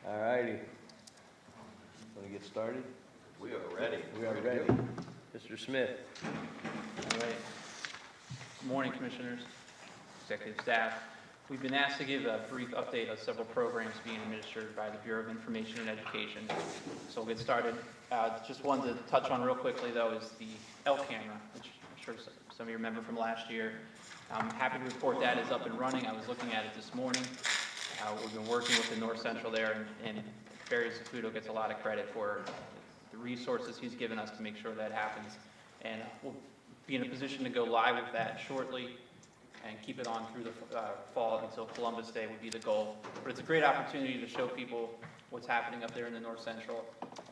All righty. Want to get started? We are ready. We are ready. Mr. Smith. All right. Good morning, Commissioners, executive staff. We've been asked to give a brief update of several programs being administered by the Bureau of Information and Education. So we'll get started. Just wanted to touch on real quickly, though, is the elk camera, which I'm sure some of you remember from last year. I'm happy to report that is up and running. I was looking at it this morning. We've been working with the North Central there, and Barry Zafuto gets a lot of credit for the resources he's given us to make sure that happens. And we'll be in a position to go live with that shortly and keep it on through the fall until Columbus Day would be the goal. But it's a great opportunity to show people what's happening up there in the North Central,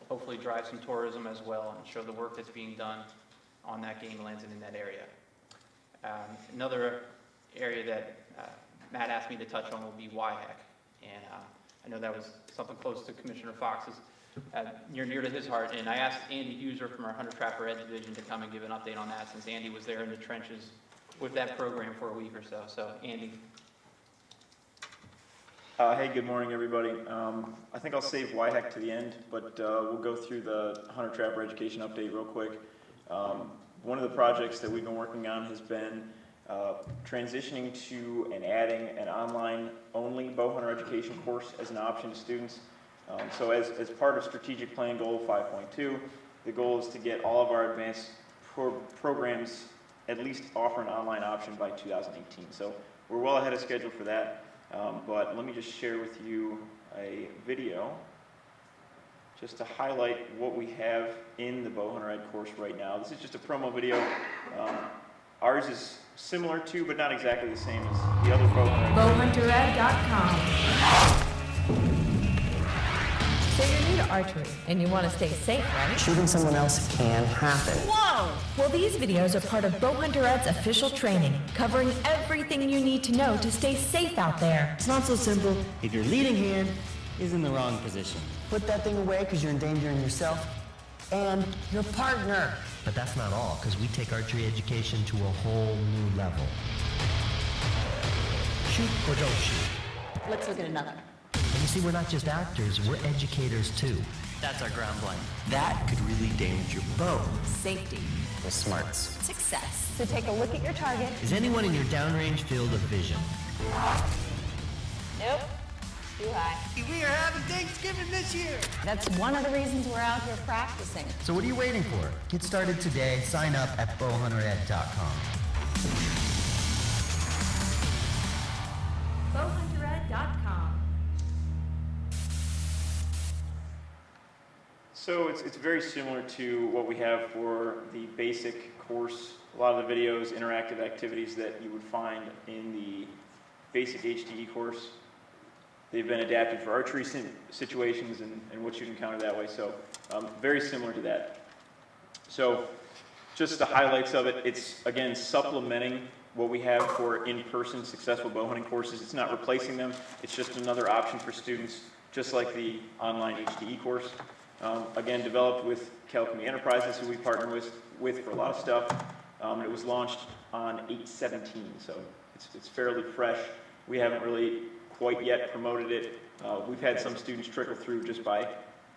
hopefully drive some tourism as well, and show the work that's being done on that game lands and in that area. Another area that Matt asked me to touch on will be YHEC, and I know that was something close to Commissioner Fox's, near to his heart, and I asked Andy Huser from our Hunter Trapper Ed Division to come and give an update on that, since Andy was there in the trenches with that program for a week or so. So, Andy. Hey, good morning, everybody. I think I'll save YHEC to the end, but we'll go through the Hunter Trapper Education update real quick. One of the projects that we've been working on has been transitioning to and adding an online-only Bowhunter education course as an option to students. So as part of strategic plan goal 5.2, the goal is to get all of our advanced programs at least offer an online option by 2018. So we're well ahead of schedule for that, but let me just share with you a video just to highlight what we have in the Bowhunter Ed course right now. This is just a promo video. Ours is similar to, but not exactly the same as the other Bowhunter Ed. Bowhuntered.com. So you're new to archery, and you want to stay safe, right? Shooting someone else can happen. Whoa! Well, these videos are part of Bowhunter Ed's official training, covering everything you need to know to stay safe out there. It's not so simple if your leading hand is in the wrong position. Put that thing away because you're endangering yourself and your partner. But that's not all, because we take archery education to a whole new level. Shoot or don't shoot. Let's look at another. And you see, we're not just actors, we're educators too. That's our ground blind. That could really damage your bow. Safety. With smarts. Success. So take a look at your target. Is anyone in your downrange field of vision? Nope. Too high. We are having Thanksgiving this year. That's one of the reasons we're out here practicing. So what are you waiting for? Get started today. Sign up at bowhuntered.com. Bowhuntered.com. So it's very similar to what we have for the basic course. A lot of the videos, interactive activities that you would find in the basic HTE course, they've been adapted for archery situations and what you'd encounter that way. So very similar to that. So just the highlights of it, it's again supplementing what we have for in-person successful bow hunting courses. It's not replacing them. It's just another option for students, just like the online HTE course. Again, developed with Colloquially Enterprises, who we partner with for a lot of stuff. It was launched on 8/17, so it's fairly fresh. We haven't really quite yet promoted it. We've had some students trickle through just by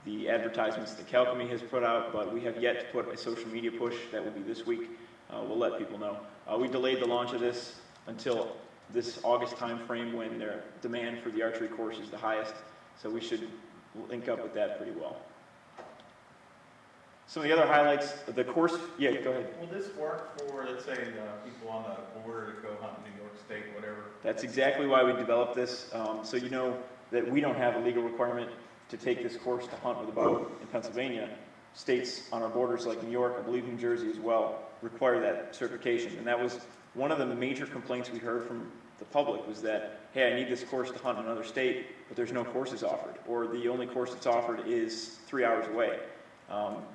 the advertisements that Colloquially has put out, but we have yet to put a social media push. That will be this week. We'll let people know. We delayed the launch of this until this August time frame when their demand for the archery course is the highest, so we should link up with that pretty well. Some of the other highlights, the course, yeah, go ahead. Will this work for, let's say, people on the border to go hunt in New York State, whatever? That's exactly why we developed this. So you know that we don't have a legal requirement to take this course to hunt with a bow in Pennsylvania. States on our borders like New York, I believe New Jersey as well, require that certification. And that was one of the major complaints we heard from the public was that, hey, I need this course to hunt in another state, but there's no courses offered. Or the only course that's offered is 3 hours away.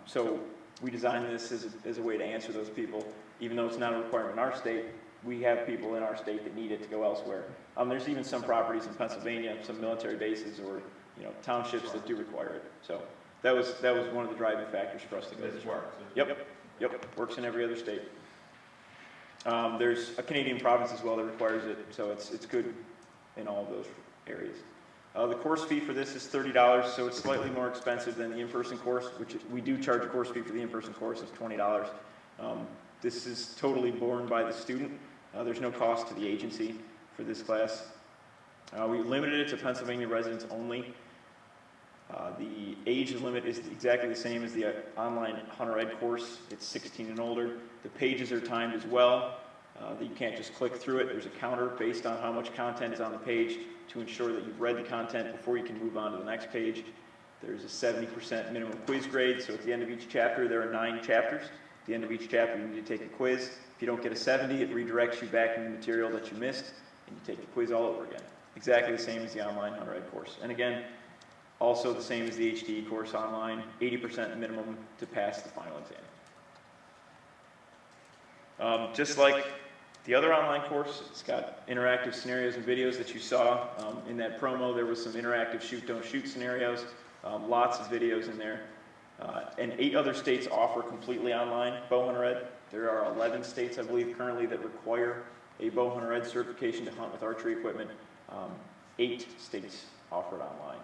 So we designed this as a way to answer those people. Even though it's not a requirement in our state, we have people in our state that need it to go elsewhere. There's even some properties in Pennsylvania, some military bases or townships that do require it. So that was one of the driving factors for us to go this way. Yep, works in every other state. There's a Canadian province as well that requires it, so it's good in all of those areas. The course fee for this is $30, so it's slightly more expensive than the in-person course, which we do charge a course fee for the in-person course of $20. This is totally borne by the student. There's no cost to the agency for this class. We limited it to Pennsylvania residents only. The age limit is exactly the same as the online Hunter Ed course. It's 16 and older. The pages are timed as well. You can't just click through it. There's a counter based on how much content is on the page to ensure that you've read the content before you can move on to the next page. There's a 70% minimum quiz grade, so at the end of each chapter, there are 9 chapters. At the end of each chapter, you need to take a quiz. If you don't get a 70, it redirects you back into the material that you missed, and you take the quiz all over again. Exactly the same as the online Hunter Ed course. And again, also the same as the HTE course online, 80% minimum to pass the final exam. Just like the other online course, it's got interactive scenarios and videos that you saw. In that promo, there was some interactive shoot, don't shoot scenarios, lots of videos in there. And 8 other states offer completely online Bowhunter Ed. There are 11 states, I believe, currently that require a Bowhunter Ed certification to hunt with archery equipment. 8 states offer it online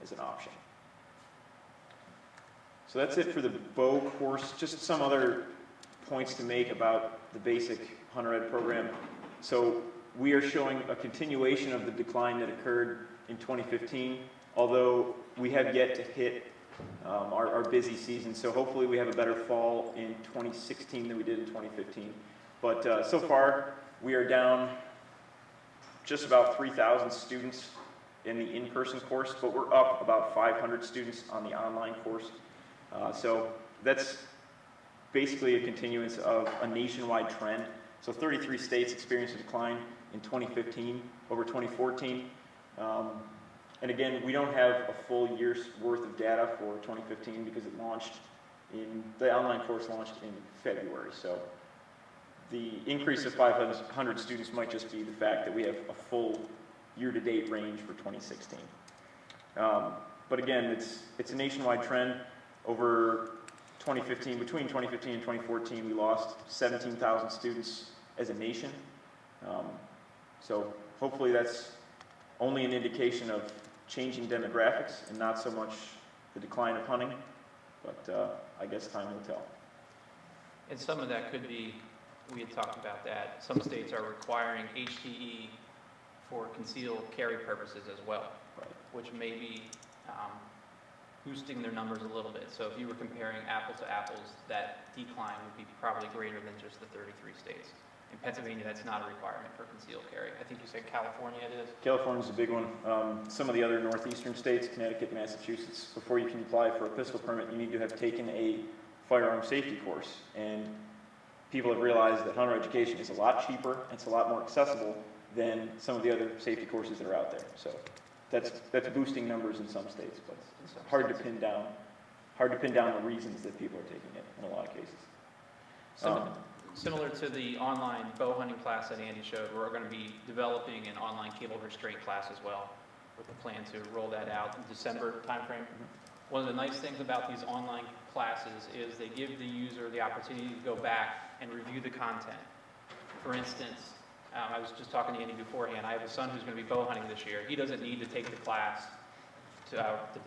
as an option. So that's it for the bow course. Just some other points to make about the basic Hunter Ed program. So we are showing a continuation of the decline that occurred in 2015, although we have yet to hit our busy season. So hopefully we have a better fall in 2016 than we did in 2015. But so far we are down just about 3,000 students in the in-person course, but we're up about 500 students on the online course. So that's basically a continuance of a nationwide trend. So 33 states experienced a decline in 2015 over 2014. And again, we don't have a full year's worth of data for 2015 because the online course launched in February. So the increase of 500 students might just be the fact that we have a full year-to-date range for 2016. But again, it's a nationwide trend. Over 2015, between 2015 and 2014, we lost 17,000 students as a nation. So hopefully that's only an indication of changing demographics and not so much the decline of hunting, but I guess time will tell. And some of that could be, we had talked about that, some states are requiring HTE for concealed carry purposes as well, Right. which may be boosting their numbers a little bit. So if you were comparing apples to apples, that decline would be probably greater than just the 33 states. In Pennsylvania, that's not a requirement for concealed carry. I think you said California it is. California's a big one. Some of the other northeastern states, Connecticut, Massachusetts, before you can apply for a pistol permit, you need to have taken a firearm safety course. And people have realized that hunter education is a lot cheaper and it's a lot more accessible than some of the other safety courses that are out there. So that's boosting numbers in some states, but it's hard to pin down the reasons that people are taking it in a lot of cases. Similar to the online bow hunting class that Andy showed, we're going to be developing an online cable restraint class as well, with the plan to roll that out in December timeframe. One of the nice things about these online classes is they give the user the opportunity to go back and review the content. For instance, I was just talking to Andy beforehand, I have a son who's going to be bow hunting this year. He doesn't need to take the class,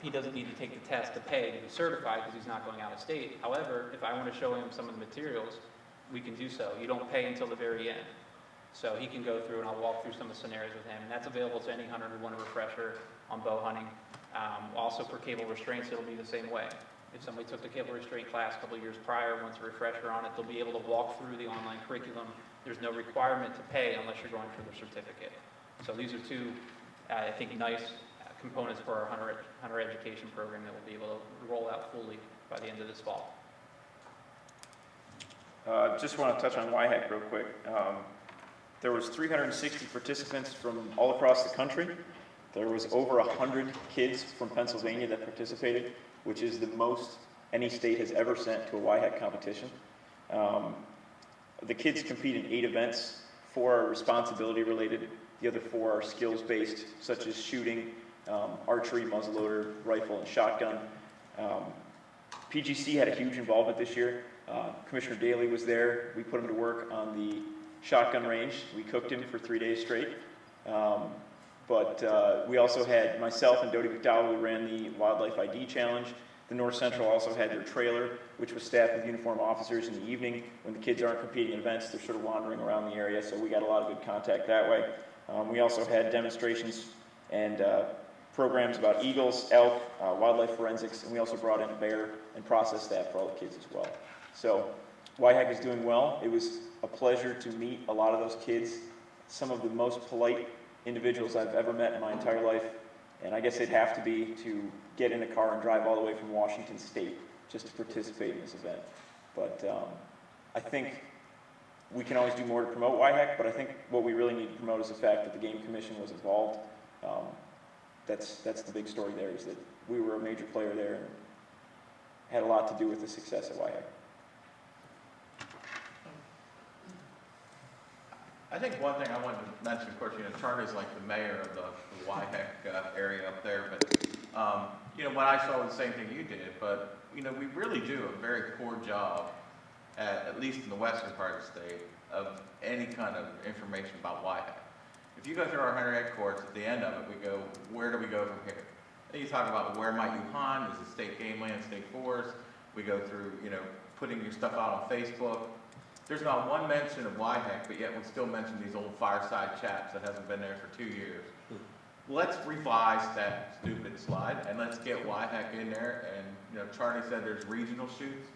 he doesn't need to take the test to pay to be certified because he's not going out of state. However, if I want to show him some of the materials, we can do so. You don't pay until the very end. So he can go through and I'll walk through some of the scenarios with him. And that's available to any hunter who wants a refresher on bow hunting. Also for cable restraints, it'll be the same way. If somebody took the cable restraint class a couple of years prior, wants a refresher on it, they'll be able to walk through the online curriculum. There's no requirement to pay unless you're going for the certificate. So these are two, I think, nice components for our hunter education program that we'll be able to roll out fully by the end of this fall. Just want to touch on YHAC real quick. There was 360 participants from all across the country. There was over 100 kids from Pennsylvania that participated, which is the most any state has ever sent to a YHAC competition. The kids compete in 8 events. 4 are responsibility related. The other 4 are skills based, such as shooting, archery, muzzleloader, rifle, and shotgun. PGC had a huge involvement this year. Commissioner Daly was there. We put him to work on the shotgun range. We cooked him for 3 days straight. But we also had myself and Dodie McDowell, who ran the Wildlife ID Challenge. The North Central also had their trailer, which was staffed with uniformed officers in the evening. When the kids aren't competing in events, they're sort of wandering around the area, so we got a lot of good contact that way. We also had demonstrations and programs about eagles, elk, wildlife forensics, and we also brought in a bear and processed that for all the kids as well. So YHAC is doing well. It was a pleasure to meet a lot of those kids, some of the most polite individuals I've ever met in my entire life, and I guess it'd have to be to get in a car and drive all the way from Washington State just to participate in this event. But I think we can always do more to promote YHAC, but I think what we really need to promote is the fact that the Game Commission was involved. That's the big story there, is that we were a major player there and had a lot to do with the success at YHAC. I think one thing I wanted to mention, of course, Charlie's like the mayor of the YHEC area up there, but, what I saw was the same thing you did, but, we really do a very poor job, at least in the western part of the state, of any kind of information about YHEC. If you go through our hunter ed course, at the end of it, we go, where do we go from here? And you talk about where might you hunt, is it state game land, state forest? We go through, putting your stuff out on Facebook. There's not one mention of YHEC, but yet we still mention these old fireside chats that hasn't been there for 2 years. Let's revise that stupid slide and let's get YHEC in there. And Charlie said there's regional shoots.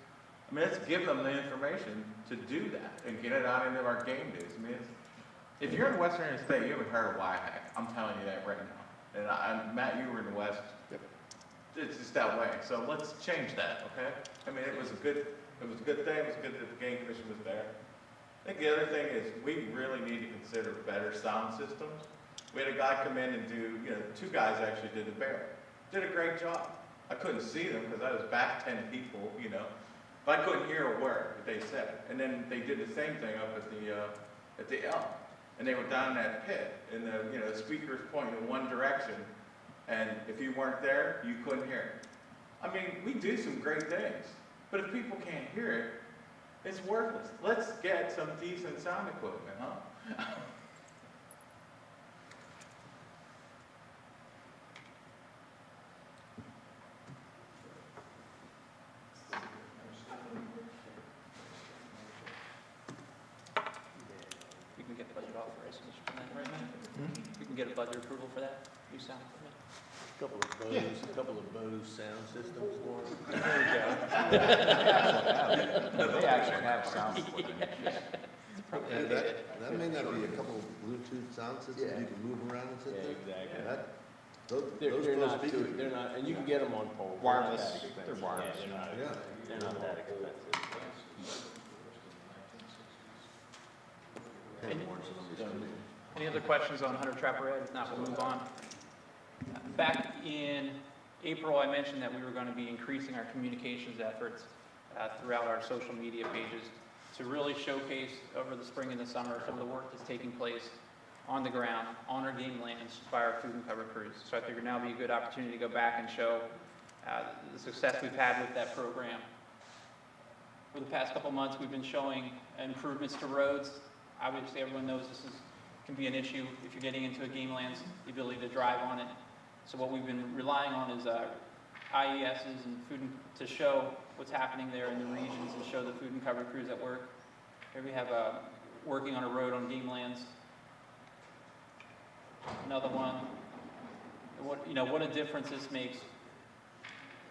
I mean, let's give them the information to do that and get it out into our game news. I mean, if you're in the western area of the state, you haven't heard of YHEC. I'm telling you that right now. And Matt, you were in the west. Yep. It's just that way. So let's change that, okay? I mean, it was a good thing. It was good that the Game Commission was there. I think the other thing is we really need to consider better sound systems. We had a guy come in and do, 2 guys actually did the bear. Did a great job. I couldn't see them because I was back 10 people, but I couldn't hear a word that they said. And then they did the same thing up at the elk. And they were down in that pit, and the speakers pointing in one direction, and if you weren't there, you couldn't hear it. I mean, we do some great things, but if people can't hear it, it's worthless. Let's get some decent sound equipment, huh? We can get the budget authorization for that right now. We can get a budget approval for that, new sound equipment. A couple of Bose sound systems for them. They actually have sound equipment. Yeah, that may not be a couple of Bluetooth sound systems you can move around and sit there. Exactly. Those They're not speakers. they're not, and you can get them on poles. Wireless. They're They're wireless. They're not that expensive. Any other questions on Hunter Trapper Ed? If not, we'll move on. Back in April, I mentioned that we were going to be increasing our communications efforts throughout our social media pages to really showcase over the spring and the summer some of the work that's taking place on the ground, on our game lands by our food and cover crews. So I figured now would be a good opportunity to go back and show the success we've had with that program. For the past couple months, we've been showing improvements to roads. Obviously, everyone knows this can be an issue if you're getting into a game lands, the ability to drive on it. So what we've been relying on is IESs and food to show what's happening there in the regions and show the food and cover crews at work. Here we have working on a road on game lands. Another one. What a difference this makes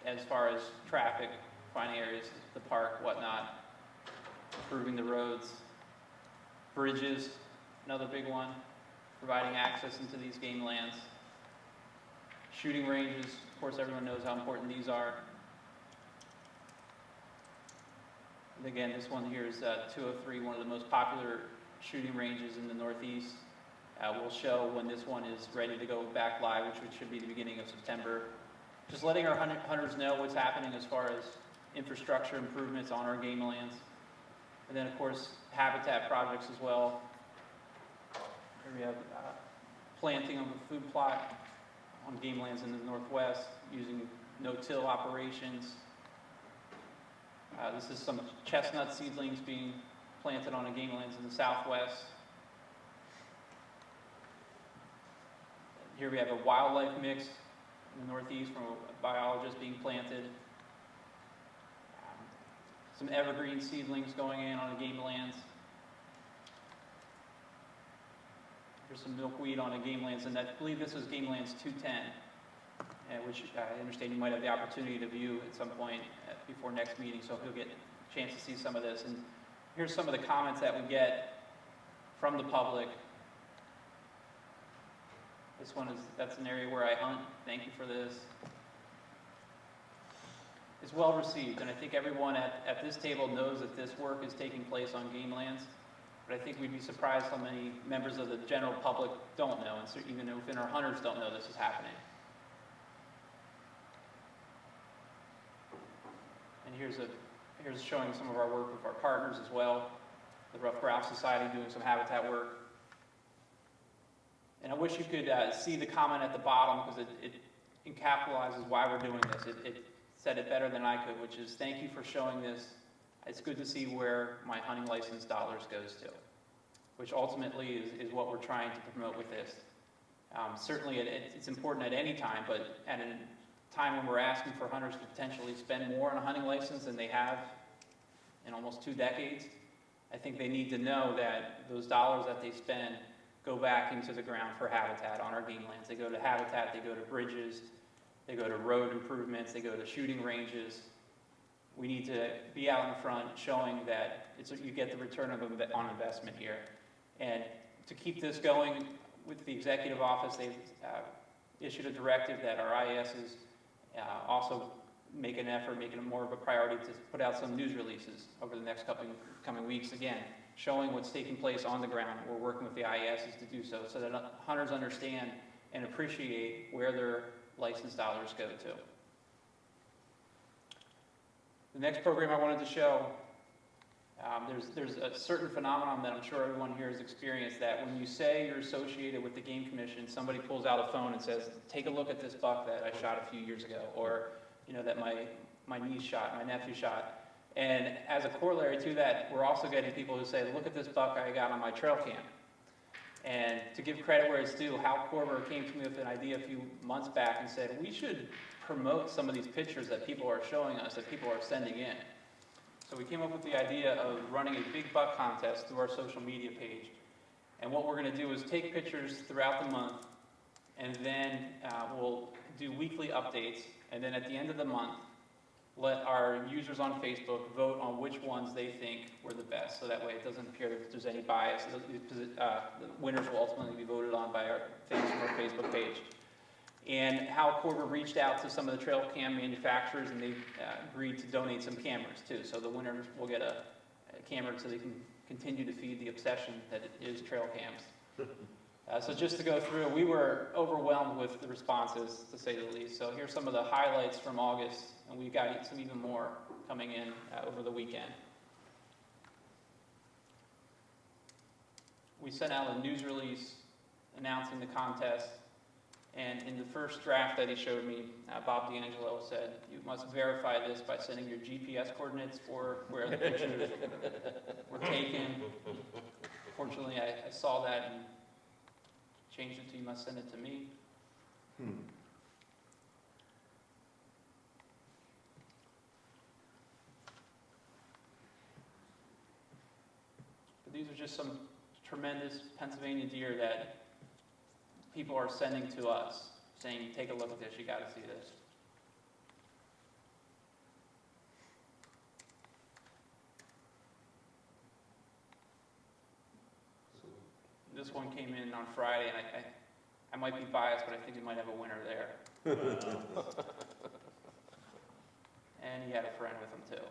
as far as traffic, finding areas, the park, whatnot, improving the roads, bridges, another big one, providing access into these game lands. Shooting ranges, of course, everyone knows how important these are. And again, this one here is 203, one of the most popular shooting ranges in the Northeast. We'll show when this one is ready to go back live, which should be the beginning of September. Just letting our hunters know what's happening as far as infrastructure improvements on our game lands. And then, of course, habitat projects as well. Here we have planting of a food plot on game lands in the Northwest using no-till operations. This is some chestnut seedlings being planted on a game lands in the Southwest. Here we have a wildlife mix in the northeast from a biologist being planted. Some evergreen seedlings going in on the game lands. There's some milkweed on the game lands, and I believe this is game lands 210, which I understand you might have the opportunity to view at some point before next meeting, so he'll get a chance to see some of this. And here's some of the comments that we get from the public. This one that's an area where I hunt. Thank you for this. It's well received, and I think everyone at this table knows that this work is taking place on game lands. But I think we'd be surprised how many members of the general public don't know, and so even within our hunters don't know this is happening. And here's showing some of our work with our partners as well. The Rough Grouse Society doing some habitat work. And I wish you could see the comment at the bottom, because it encapsulizes why we're doing this. It said it better than I could, which is, thank you for showing this. It's good to see where my hunting license dollars goes to, which ultimately is what we're trying to promote with this. Certainly it's important at any time, but at a time when we're asking for hunters to potentially spend more on a hunting license than they have in almost 2 decades, I think they need to know that those dollars that they spend go back into the ground for habitat on our game lands. They go to habitat, they go to bridges, they go to road improvements, they go to shooting ranges. We need to be out in front showing that you get the return on investment here. And to keep this going with the executive office, they've issued a directive that our IASs also make an effort, making it more of a priority to put out some news releases over the next coming weeks, again, showing what's taking place on the ground. We're working with the IASs to do so that hunters understand and appreciate where their license dollars go to. The next program I wanted to show, there's a certain phenomenon that I'm sure everyone here has experienced, that when you say you're associated with the Game Commission, somebody pulls out a phone and says, take a look at this buck that I shot a few years ago, or that my niece shot, my nephew shot. And as a corollary to that, we're also getting people who say, look at this buck I got on my trail cam. And to give credit where it's due, Hal Korber came to me with an idea a few months back and said, we should promote some of these pictures that people are showing us, that people are sending in. So we came up with the idea of running a big buck contest through our social media page. And what we're going to do is take pictures throughout the month, and then we'll do weekly updates, and then at the end of the month, let our users on Facebook vote on which ones they think were the best, so that way it doesn't appear that there's any bias. The winners will ultimately be voted on by our fans from our Facebook page. And Hal Korber reached out to some of the trail cam manufacturers, and they agreed to donate some cameras too. So the winners will get a camera so they can continue to feed the obsession that it is trail cams. So just to go through, we were overwhelmed with the responses, to say the least. So here's some of the highlights from August, and we've got some even more coming in over the weekend. We sent out a news release announcing the contest, and in the first draft that he showed me, Bob D'Angelo said, you must verify this by sending your GPS coordinates for where the pictures were taken. Fortunately, I saw that and changed it to you must send it to me. But these are just some tremendous Pennsylvania deer that people are sending to us, saying, take a look at this, you got to see this. This one came in on Friday, and I might be biased, but I think we might have a winner there. And he had a friend with him too.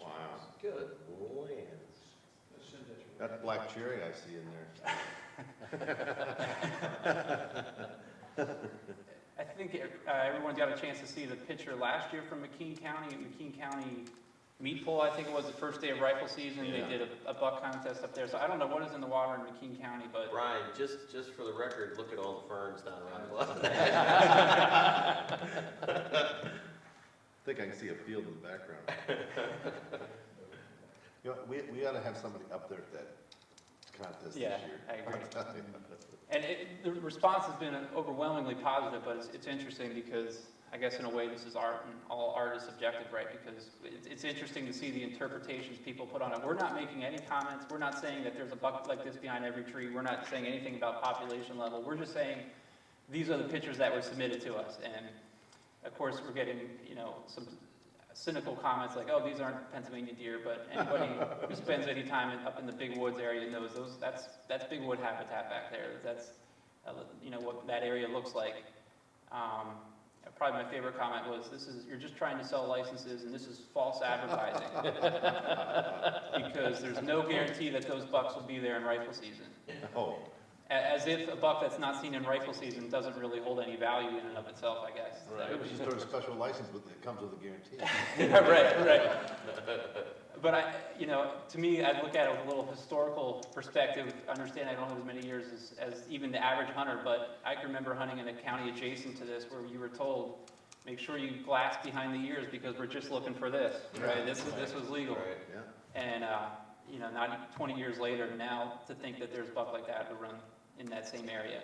Wow. Good lands. That's black cherry I see in there. I think everyone got a chance to see the picture last year from McKean County. McKean County Meat Pull, I think it was the first day of rifle season. Yeah. They did a buck contest up there. So I don't know what is in the water in McKean County, but Brian, just for the record, look at all the ferns down around. I think I can see a field in the background. We ought to have somebody up there that try this Yeah, this year. I agree. I'll tell you. And the response has been overwhelmingly positive, but it's interesting because I guess in a way this is art, and all art is subjective, right? Because it's interesting to see the interpretations people put on it. We're not making any comments. We're not saying that there's a buck like this behind every tree. We're not saying anything about population level. We're just saying these are the pictures that were submitted to us. And of course, we're getting, some cynical comments like, oh, these aren't Pennsylvania deer, but anybody who spends any time up in the big woods area knows that's big wood habitat back there. That's, what that area looks like. Probably my favorite comment was, you're just trying to sell licenses and this is false advertising. Because there's no guarantee that those bucks will be there in rifle season. Oh, As if a buck that's not seen in rifle season doesn't really hold any value in and of itself, I guess. maybe we should start a special license, but it comes with a guarantee. Right. But to me, I look at it with a little historical perspective. Understand I don't have as many years as even the average hunter, but I can remember hunting in a county adjacent to this where you were told, make sure you glass behind the ears because we're just looking for this, right? This was legal. Right, yeah. And, not 20 years later, now to think that there's buck like that to run in that same area.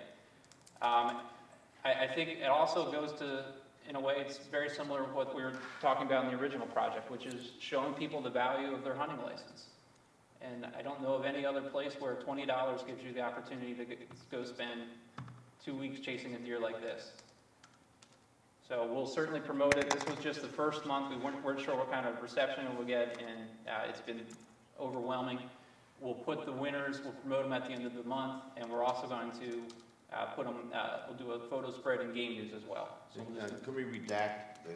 I think it also goes to, in a way, it's very similar to what we were talking about in the original project, which is showing people the value of their hunting license. And I don't know of any other place where $20 gives you the opportunity to go spend 2 weeks chasing a deer like this. So we'll certainly promote it. This was just the first month. We weren't sure what kind of reception it would get, and it's been overwhelming. We'll put the winners, we'll promote them at the end of the month, and we're also going to put them, we'll do a photo spread in game news as well. So Can we redact the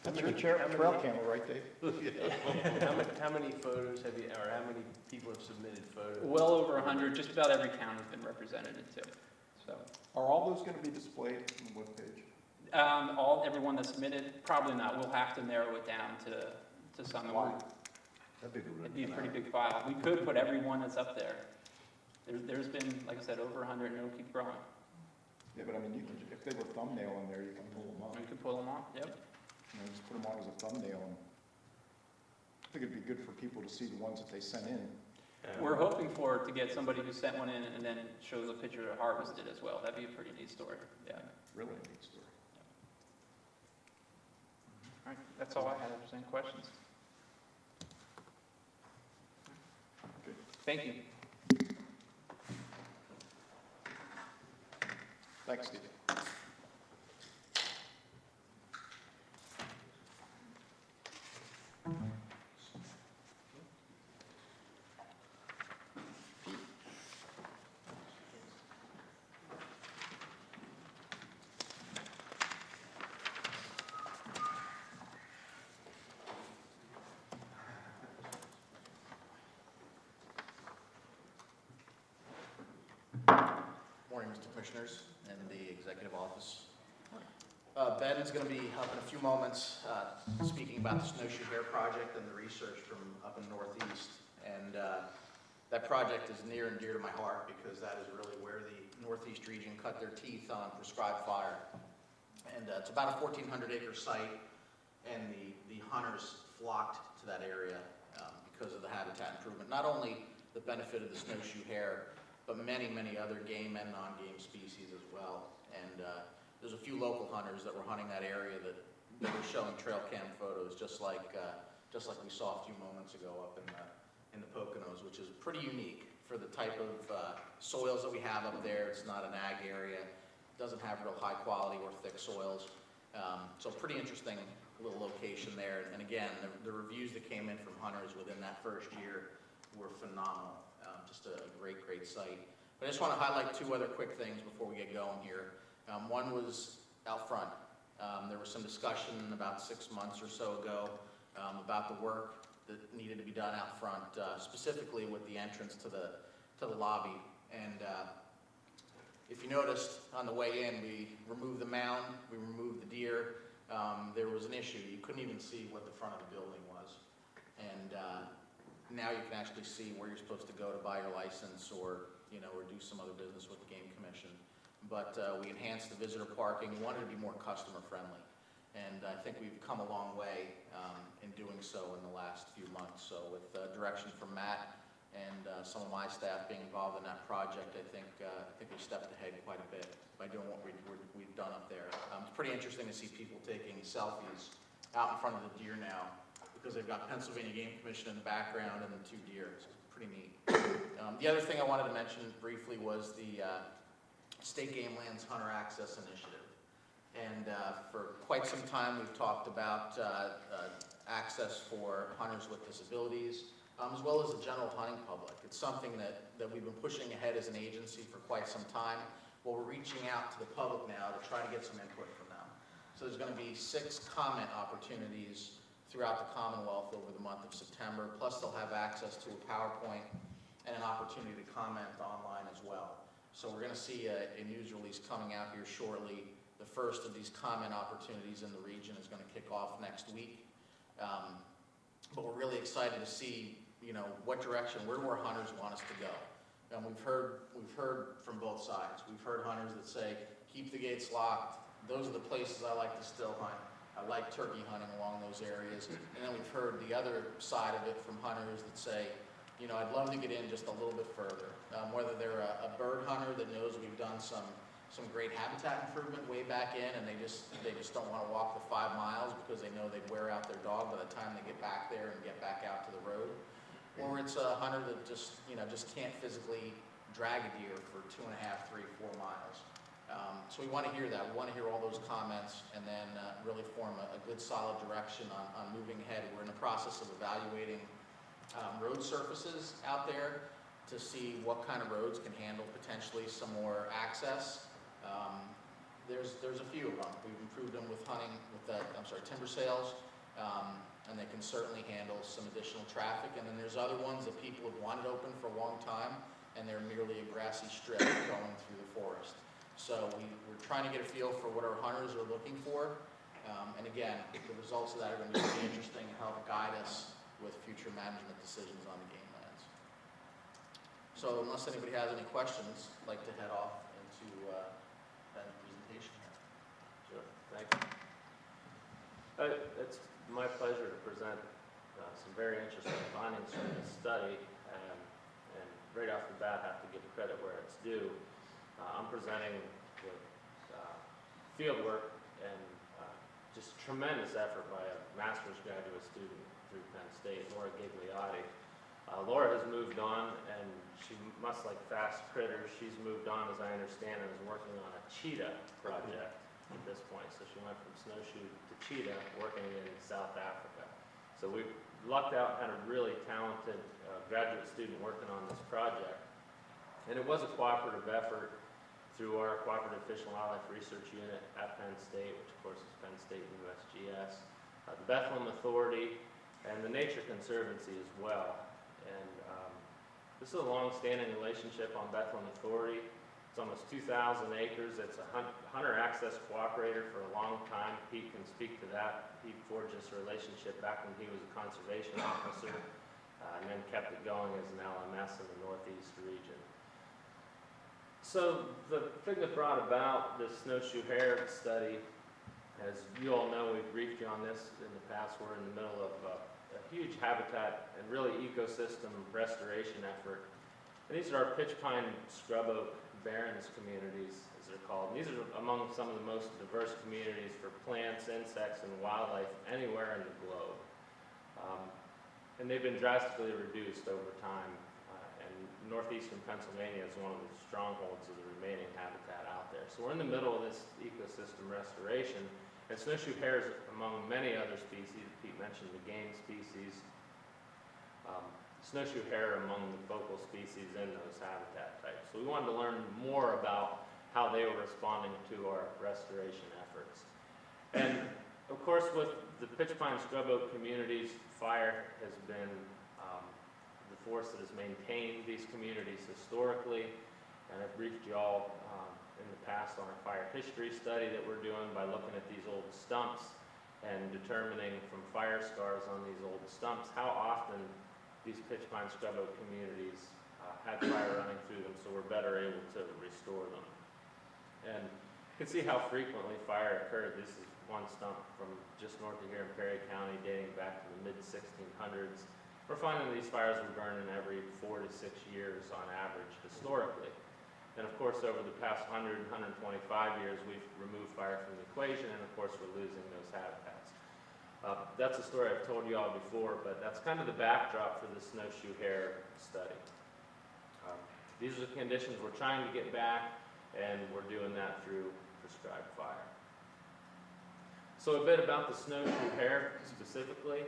That's your trail camera right there. How many photos have you, or how many people have submitted photos? well over 100, just about every county's been represented too. So Are all those going to be displayed on the webpage? everyone that submitted, probably not. We'll have to narrow it down to some. Why? That'd be a good one. It'd be a pretty big file. We could put everyone that's up there. There's been, like I said, over 100, and it'll keep growing. Yeah, but I mean, if they were thumbnail in there, you can pull them up. We could pull them off, yep. Just put them on as a thumbnail, and I think it'd be good for people to see the ones that they sent in. We're hoping to get somebody who sent one in and then shows a picture of harvested as well. That'd be a pretty neat story, yeah. Really neat story. All right, that's all I had. If there's any questions. Okay. Thank you. Thanks, Steve. Morning, Mr. Commissioners and the Executive Office. Ben is going to be up in a few moments speaking about the Snowshoe Hare Project and the research from up in the Northeast. And that project is near and dear to my heart because that is really where the Northeast region cut their teeth on prescribed fire. And it's about a 1,400-acre site, and the hunters flocked to that area because of the habitat improvement. Not only the benefit of the snowshoe hare, but many, many other game and non-game species as well. And there's a few local hunters that were hunting that area that were showing trail cam photos, just like we saw a few moments ago up in the Poconos, which is pretty unique for the type of soils that we have up there. It's not an ag area. It doesn't have real high quality or thick soils. So pretty interesting little location there. And again, the reviews that came in from hunters within that first year were phenomenal. Just a great, great site. But I just want to highlight two other quick things before we get going here. One was out front. There was some discussion about 6 months or so ago about the work that needed to be done out front, specifically with the entrance to the lobby. And if you noticed on the way in, we removed the mound, we removed the deer. There was an issue. You couldn't even see what the front of the building was. And now you can actually see where you're supposed to go to buy your license or do some other business with the Game Commission. But we enhanced the visitor parking. We wanted to be more customer friendly. And I think we've come a long way in doing so in the last few months. So with direction from Matt and some of my staff being involved in that project, I think we've stepped ahead quite a bit by doing what we've done up there. It's pretty interesting to see people taking selfies out in front of the deer now because they've got Pennsylvania Game Commission in the background and the 2 deer. It's pretty neat. The other thing I wanted to mention briefly was the State Game Lands Hunter Access Initiative. And for quite some time, we've talked about access for hunters with disabilities, as well as the general hunting public. It's something that we've been pushing ahead as an agency for quite some time. Well, we're reaching out to the public now to try to get some input from them. So there's going to be 6 comment opportunities throughout the Commonwealth over the month of September, plus they'll have access to a PowerPoint and an opportunity to comment online as well. So we're going to see a news release coming out here shortly. The first of these comment opportunities in the region is going to kick off next week. But we're really excited to see, what direction, where more hunters want us to go. And we've heard from both sides. We've heard hunters that say, keep the gates locked. Those are the places I like to still hunt. I like turkey hunting along those areas. And then we've heard the other side of it from hunters that say, I'd love to get in just a little bit further. Whether they're a bird hunter that knows we've done some great habitat improvement way back in, and they just don't want to walk the 5 miles because they know they'd wear out their dog by the time they get back there and get back out to the road. Or it's a hunter that just can't physically drag a deer for 2.5, 3, 4 miles. So we want to hear that. We want to hear all those comments and then really form a good solid direction on moving ahead. We're in the process of evaluating road surfaces out there to see what kind of roads can handle potentially some more access. There's a few of them. We've improved them with hunting, timber sales, and they can certainly handle some additional traffic. And then there's other ones that people have wanted open for a long time, and they're merely a grassy strip going through the forest. So we're trying to get a feel for what our hunters are looking for. And again, the results of that are going to be really interesting and help guide us with future management decisions on the game lands. So unless anybody has any questions, I'd like to head off into that presentation here. Sure, thank you. It's my pleasure to present some very interesting findings from this study, and right off the bat have to give credit where it's due. I'm presenting with field work and just tremendous effort by a master's graduate student through Penn State, Laura Gigliotti. Laura has moved on, and she must like fast critters. She's moved on, as I understand, and is working on a cheetah project at this point. So she went from Snowshoe to cheetah, working in South Africa. So we lucked out and had a really talented graduate student working on this project. And it was a cooperative effort through our Cooperative Fish and Wildlife Research Unit at Penn State, which of course is Penn State and USGS, the Bethlehem Authority, and the Nature Conservancy as well. And this is a long-standing relationship on Bethlehem Authority. It's almost 2,000 acres. It's a hunter access cooperator for a long time. Pete can speak to that. He forged this relationship back when he was a conservation officer, and then kept it going as an LMS in the Northeast region. So the thing that brought about this snowshoe hare study, as you all know, we've briefed you on this in the past, we're in the middle of a huge habitat and really ecosystem restoration effort. And these are our pitch pine scrub oak barrens communities, as they're called. And these are among some of the most diverse communities for plants, insects, and wildlife anywhere in the globe. And they've been drastically reduced over time. And northeastern Pennsylvania is one of the strongholds of the remaining habitat out there. So we're in the middle of this ecosystem restoration. And snowshoe hares, among many other species, Pete mentioned the game species, snowshoe hare among the focal species in those habitat types. So we wanted to learn more about how they were responding to our restoration efforts. And of course, with the pitch pine scrub oak communities, fire has been the force that has maintained these communities historically. And I've briefed you all in the past on our fire history study that we're doing by looking at these old stumps and determining from fire scars on these old stumps how often these pitch pine scrub oak communities had fire running through them, so we're better able to restore them. And You can see how frequently fire occurred. This is one stump from just north of here in Perry County dating back to the mid-1600s. We're finding these fires were burning every 4 to 6 years on average historically. And of course, over the past 100, 125 years, we've removed fire from the equation, and of course, we're losing those habitats. That's a story I've told you all before, but that's kind of the backdrop for the snowshoe hare study. These are the conditions we're trying to get back, and we're doing that through prescribed fire. So a bit about the snowshoe hare specifically,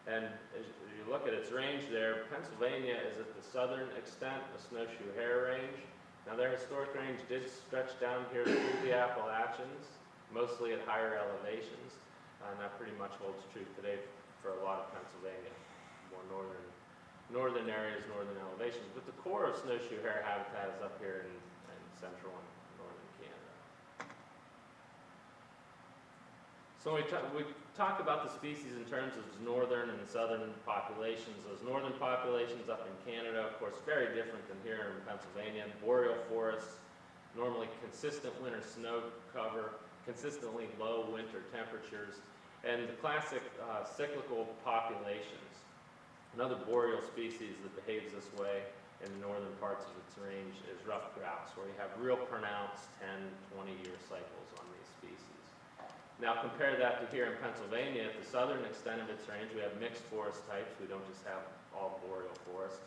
and as you look at its range there, Pennsylvania is at the southern extent of snowshoe hare range. Now their historic range did stretch down here through the Appalachians, mostly at higher elevations, and that pretty much holds true today for a lot of Pennsylvania, more northern areas, northern elevations. But the core of snowshoe hare habitat is up here in central and northern Canada. So we talk about the species in terms of northern and southern populations. Those northern populations up in Canada, of course, very different than here in Pennsylvania. Boreal forests, normally consistent winter snow cover, consistently low winter temperatures, and the classic cyclical populations. Another boreal species that behaves this way in the northern parts of its range is ruffed grouse, where you have real pronounced 10, 20-year cycles on these species. Now compare that to here in Pennsylvania. At the southern extent of its range, we have mixed forest types. We don't just have all boreal forest.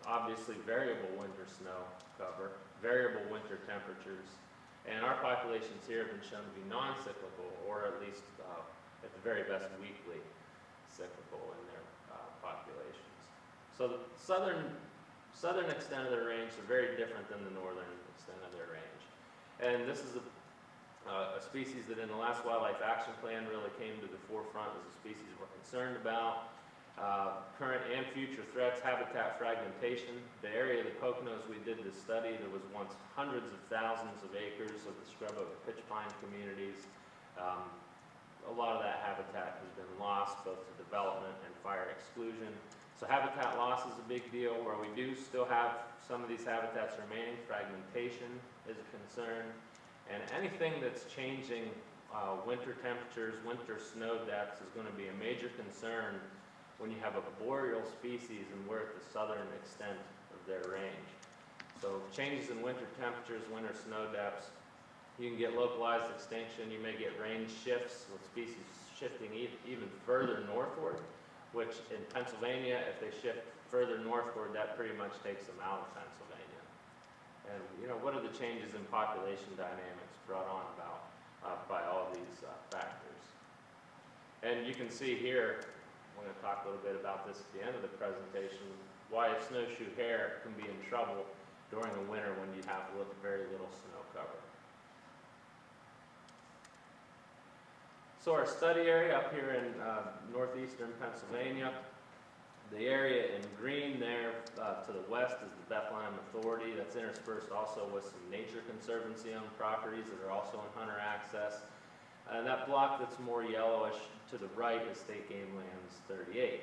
Obviously variable winter snow cover, variable winter temperatures, and our populations here have been shown to be non-cyclical, or at least at the very best weekly cyclical in their populations. So the southern extent of their range are very different than the northern extent of their range. And this is a species that in the last Wildlife Action Plan really came to the forefront as a species we're concerned about. Current and future threats, habitat fragmentation. The area of the Poconos we did this study, there was once hundreds of thousands of acres of the scrub oak pitch pine communities. A lot of that habitat has been lost, both to development and fire exclusion. So habitat loss is a big deal. Where we do still have some of these habitats remaining, fragmentation is a concern. And anything that's changing winter temperatures, winter snow depths is going to be a major concern when you have a boreal species and we're at the southern extent of their range. So changes in winter temperatures, winter snow depths, you can get localized extinction. You may get range shifts with species shifting even further northward, which in Pennsylvania, if they shift further northward, that pretty much takes them out of Pennsylvania. And what are the changes in population dynamics brought on about by all these factors? And you can see here, I'm going to talk a little bit about this at the end of the presentation, why a snowshoe hare can be in trouble during the winter when you have very little snow cover. So our study area up here in northeastern Pennsylvania, the area in green there to the west is the Bethlehem Authority. That's interspersed also with some Nature Conservancy-owned properties that are also in hunter access. And that block that's more yellowish to the right is State Game Lands 38.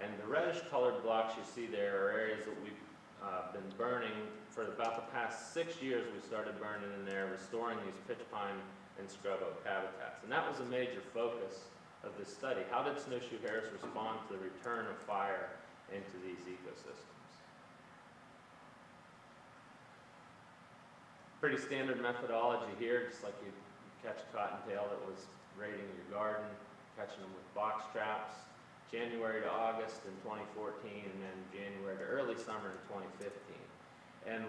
And the reddish colored blocks you see there are areas that we've been burning for about the past 6 years. We started burning in there, restoring these pitch pine and scrub oak habitats. And that was a major focus of this study. How did snowshoe hares respond to the return of fire into these ecosystems? Pretty standard methodology here, just like you catch a cottontail that was raiding your garden, catching them with box traps, January to August in 2014, and then January to early summer in 2015. And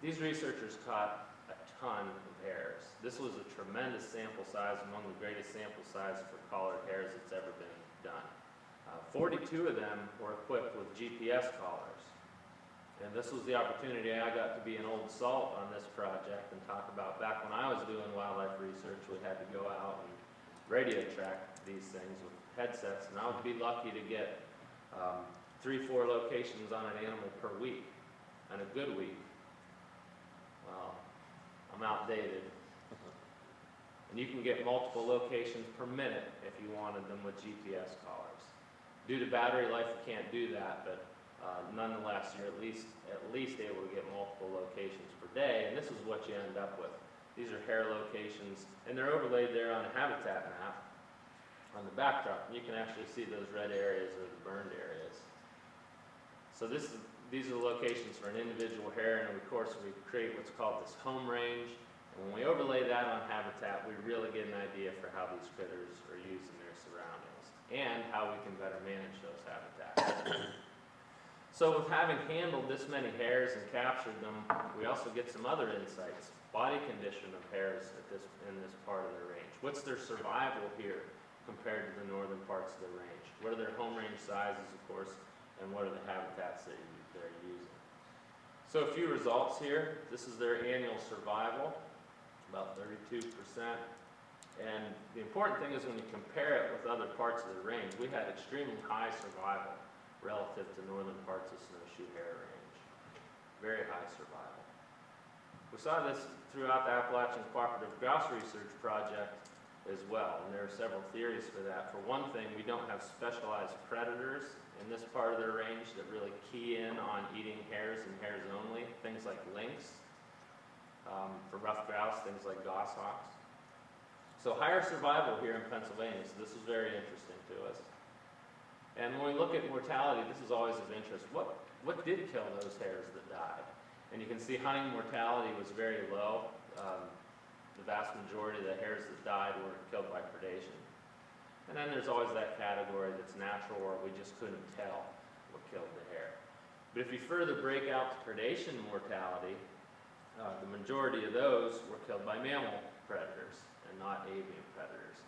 these researchers caught a ton of hares. This was a tremendous sample size, among the greatest sample size for collared hares that's ever been done. 42 of them were equipped with GPS collars. And this was the opportunity I got to be an old salt on this project and talk about back when I was doing wildlife research, we had to go out and radio track these things with headsets, and I would be lucky to get 3-4 locations on an animal per week, and a good week. Well, I'm outdated. And you can get multiple locations per minute if you wanted them with GPS collars. Due to battery life, you can't do that, but nonetheless, you're at least able to get multiple locations per day, and this is what you end up with. These are hare locations, and they're overlaid there on a habitat map on the backdrop. And you can actually see those red areas are the burned areas. So these are the locations for an individual hare, and of course we create what's called this home range. And when we overlay that on habitat, we really get an idea for how these critters are using their surroundings and how we can better manage those habitats. So with having handled this many hares and captured them, we also get some other insights. Body condition of hares in this part of their range. What's their survival here compared to the northern parts of the range? What are their home range sizes, of course, and what are the habitats they're using? So a few results here. This is their annual survival, about 32%. And the important thing is when you compare it with other parts of the range, we had extremely high survival relative to northern parts of snowshoe hare range. Very high survival. We saw this throughout the Appalachian Cooperative Grouse Research Project as well, and there are several theories for that. For one thing, we don't have specialized predators in this part of their range that really key in on eating hares and hares only, things like lynx. For rough grouse, things like goshawks. So higher survival here in Pennsylvania, so this is very interesting to us. And when we look at mortality, this is always of interest. What did kill those hares that died? And you can see hunting mortality was very low. The vast majority of the hares that died were killed by predation. And then there's always that category that's natural or we just couldn't tell what killed the hare. But if you further break out the predation mortality, the majority of those were killed by mammal predators and not avian predators.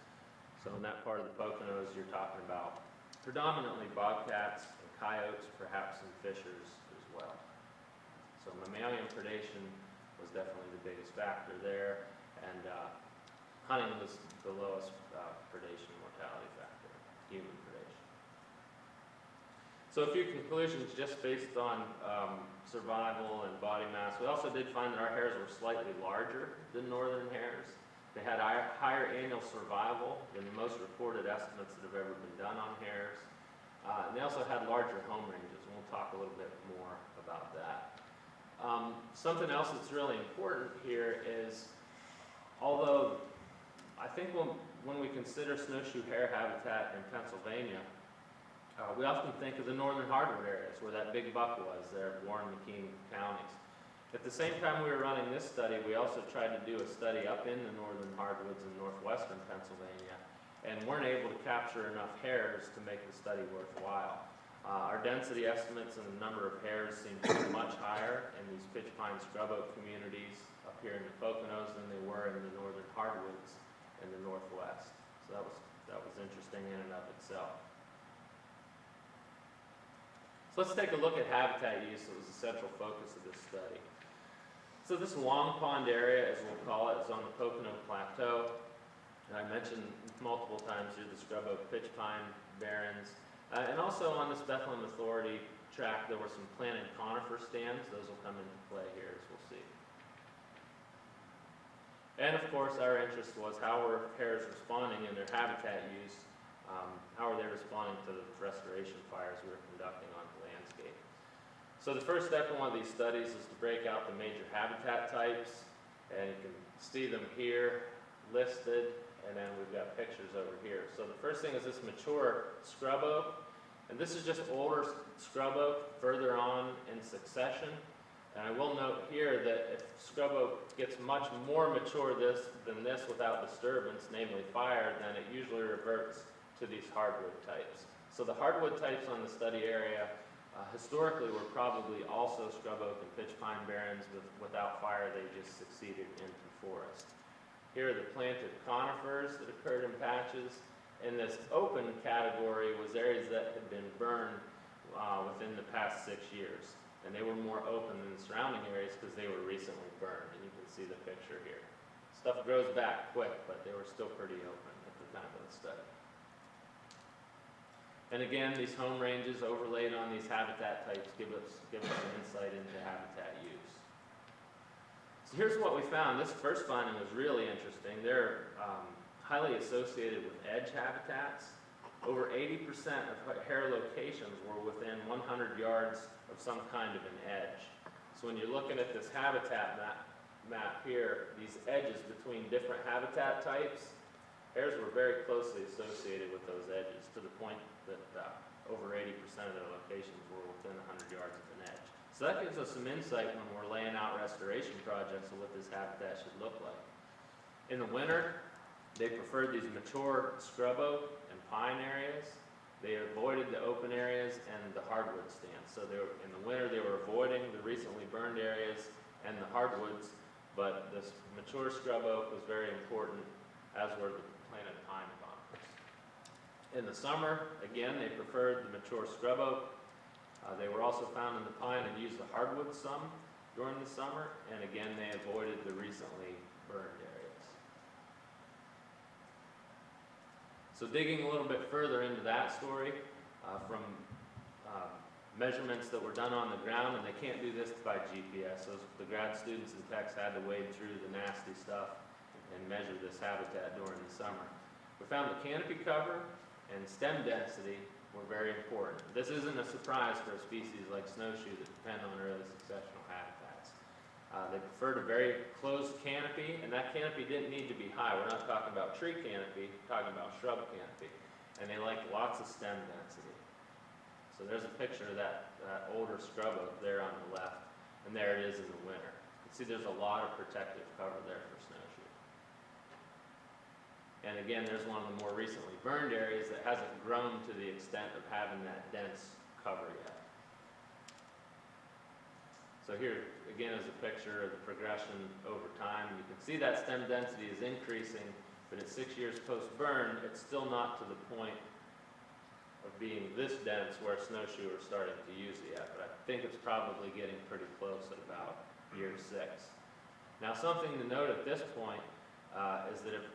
So in that part of the Poconos, you're talking about predominantly bobcats and coyotes, perhaps some fishers as well. So mammalian predation was definitely the biggest factor there, and hunting was the lowest predation mortality factor, human predation. So a few conclusions just based on survival and body mass. We also did find that our hares were slightly larger than northern hares. They had higher annual survival than most reported estimates that have ever been done on hares. And they also had larger home ranges, and we'll talk a little bit more about that. Something else that's really important here is, although I think when we consider snowshoe hare habitat in Pennsylvania, we often think of the northern hardwood areas where that big buck was there at Warren and McKean counties. At the same time we were running this study, we also tried to do a study up in the northern hardwoods in northwestern Pennsylvania, and weren't able to capture enough hares to make the study worthwhile. Our density estimates and the number of hares seem to be much higher in these pitch pine scrub oak communities up here in the Poconos than they were in the northern hardwoods in the northwest. So that was interesting in and of itself. So let's take a look at habitat use that was the central focus of this study. So this long pond area, as we'll call it, is on the Pocono Plateau. And I mentioned multiple times here the scrub oak pitch pine barrens. And also on this Bethlehem Authority tract, there were some planted conifer stands. Those will come into play here, as we'll see. And of course, our interest was how were hares responding in their habitat use? How are they responding to the restoration fires we were conducting on the landscape? So the first step in one of these studies is to break out the major habitat types, and you can see them here listed, and then we've got pictures over here. So the first thing is this mature scrub oak, and this is just older scrub oak further on in succession. And I will note here that if scrub oak gets much more mature than this without disturbance, namely fire, then it usually reverts to these hardwood types. So the hardwood types on the study area historically were probably also scrub oak and pitch pine barrens. Without fire, they just succeeded into forest. Here are the planted conifers that occurred in patches. And this open category was areas that had been burned within the past 6 years. And they were more open than the surrounding areas because they were recently burned. And you can see the picture here. Stuff grows back quick, but they were still pretty open at the time of the study. And again, these home ranges overlaid on these habitat types give us some insight into habitat use. So here's what we found. This first finding was really interesting. They're highly associated with edge habitats. Over 80% of hare locations were within 100 yards of some kind of an edge. So when you're looking at this habitat map here, these edges between different habitat types, hares were very closely associated with those edges to the point that over 80% of their locations were within 100 yards of an edge. So that gives us some insight when we're laying out restoration projects of what this habitat should look like. In the winter, they preferred these mature scrub oak and pine areas. They avoided the open areas and the hardwood stands. So they were, in the winter, they were avoiding the recently burned areas and the hardwoods, but this mature scrub oak was very important, as were the planted pine conifers. In the summer, again, they preferred the mature scrub oak. They were also found in the pine and used the hardwood some during the summer, and again, they avoided the recently burned areas. So digging a little bit further into that story, from measurements that were done on the ground, and they can't do this by GPS, so the grad students and techs had to wade through the nasty stuff and measure this habitat during the summer. We found the canopy cover and stem density were very important. This isn't a surprise for a species like snowshoe that depend on early successional habitats. They preferred a very closed canopy, and that canopy didn't need to be high. We're not talking about tree canopy, we're talking about shrub canopy. And they liked lots of stem density. So there's a picture of that older scrub oak there on the left, and there it is in the winter. You can see there's a lot of protective cover there for snowshoe. And again, there's one of the more recently burned areas that hasn't grown to the extent of having that dense cover yet. So here, again, is a picture of the progression over time. You can see that stem density is increasing, but at 6 years post-burn, it's still not to the point of being this dense where snowshoe are starting to use it yet, but I think it's probably getting pretty close at about year 6. Now, something to note at this point is that if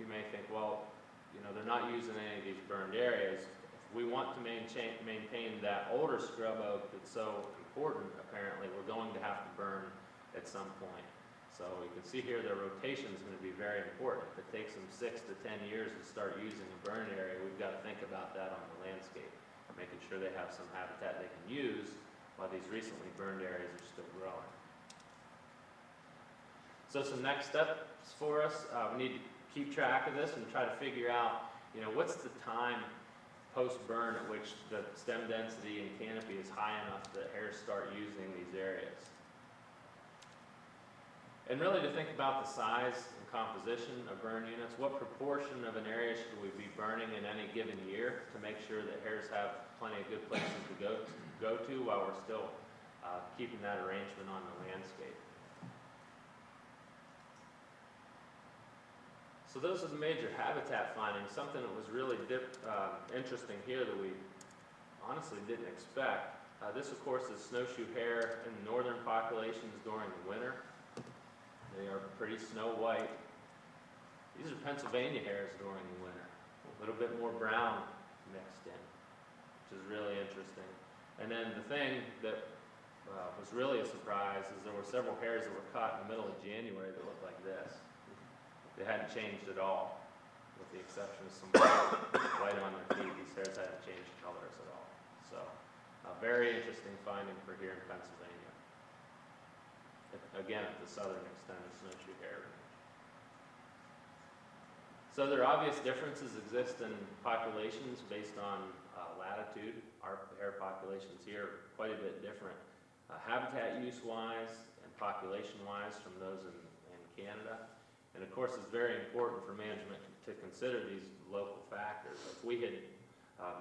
you may think, well, you know, they're not using any of these burned areas. If we want to maintain that older scrub oak that's so important, apparently, we're going to have to burn at some point. So you can see here their rotation is going to be very important. If it takes them 6 to 10 years to start using a burn area, we've got to think about that on the landscape, making sure they have some habitat they can use while these recently burned areas are still growing. So some next steps for us, we need to keep track of this and try to figure out, you know, what's the time post-burn at which the stem density and canopy is high enough that hares start using these areas. And really to think about the size and composition of burn units, what proportion of an area should we be burning in any given year to make sure that hares have plenty of good places to go to while we're still keeping that arrangement on the landscape. So those are the major habitat findings. Something that was really interesting here that we honestly didn't expect. This, of course, is snowshoe hare in the northern populations during the winter. They are pretty snow white. These are Pennsylvania hares during the winter. A little bit more brown mixed in, which is really interesting. And then the thing that was really a surprise is there were several hares that were caught in the middle of January that looked like this. They hadn't changed at all, with the exception of some white on their feet. These hares hadn't changed colors at all. So, a very interesting finding for here in Pennsylvania. Again, at the southern extent of snowshoe hare range. So there are obvious differences exist in populations based on latitude. Our hare populations here are quite a bit different, habitat use-wise and population-wise from those in Canada. And of course, it's very important for management to consider these local factors. If we had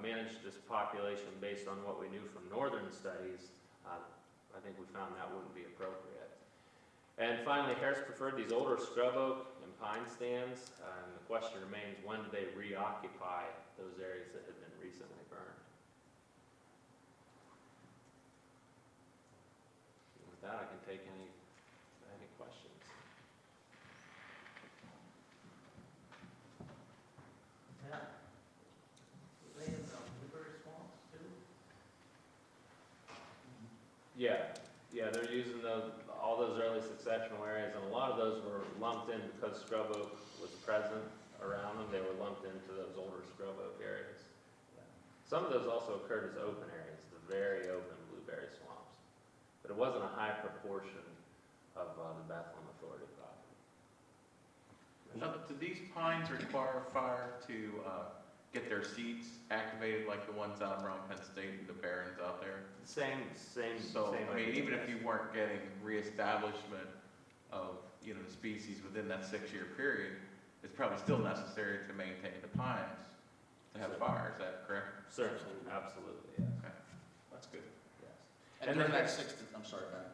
managed this population based on what we knew from northern studies, I think we found that wouldn't be appropriate. And finally, hares preferred these older scrub oak and pine stands, and the question remains, when do they reoccupy those areas that had been recently burned? And with that, I can take any questions. Yeah, they're using all those early successional areas, and a lot of those were lumped in because scrub oak was present around them. They were lumped into those older scrub oak areas. Some of those also occurred as open areas, the very open blueberry swamps. But it wasn't a high proportion of the Bethlehem Authority property. Now, do these pines require fire to get their seeds activated like the ones out around Penn State and the barrens out there? Same. So, same I mean, idea, even if yes. you weren't getting reestablishment of, you know, the species within that 6-year period, it's probably still necessary to maintain the pines to have fire, is that correct? Certainly, absolutely, yes. Okay, that's good. Yes. And during that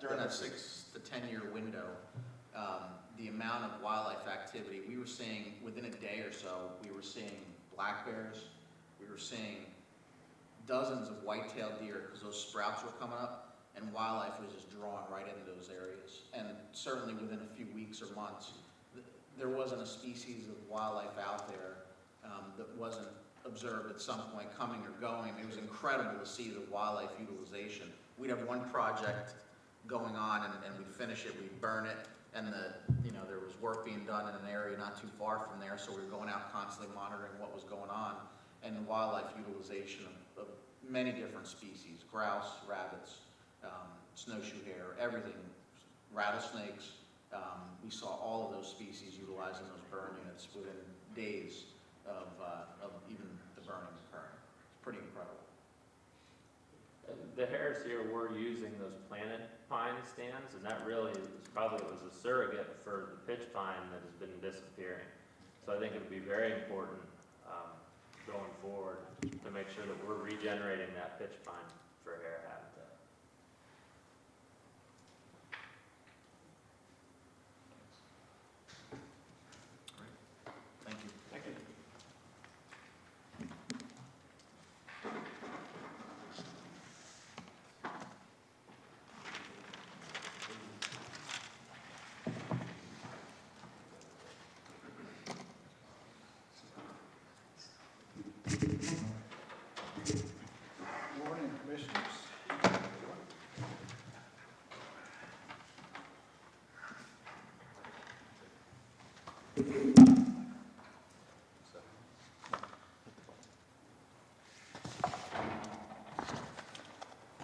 during that 6 to 10 year window, the amount of wildlife activity, we were seeing within a day or so, we were seeing black bears, we were seeing dozens of white-tailed deer because those sprouts were coming up, and wildlife was just drawn right into those areas. And certainly within a few weeks or months, there wasn't a species of wildlife out there that wasn't observed at some point coming or going. It was incredible to see the wildlife utilization. We'd have one project going on and we'd finish it, we'd burn it, and there was work being done in an area not too far from there, so we were going out constantly monitoring what was going on, and wildlife utilization of many different species, grouse, rabbits, snowshoe hare, everything, rattlesnakes. We saw all of those species utilizing those burn units within days of even the burning occurring. It's pretty incredible. The Hares here were using those planted pine stands, and that really was a surrogate for the pitch pine that has been disappearing. So I think it would be very important going forward to make sure that we're regenerating that pitch pine for hare habitat. Thank you. Thank you. Morning, Commissioners.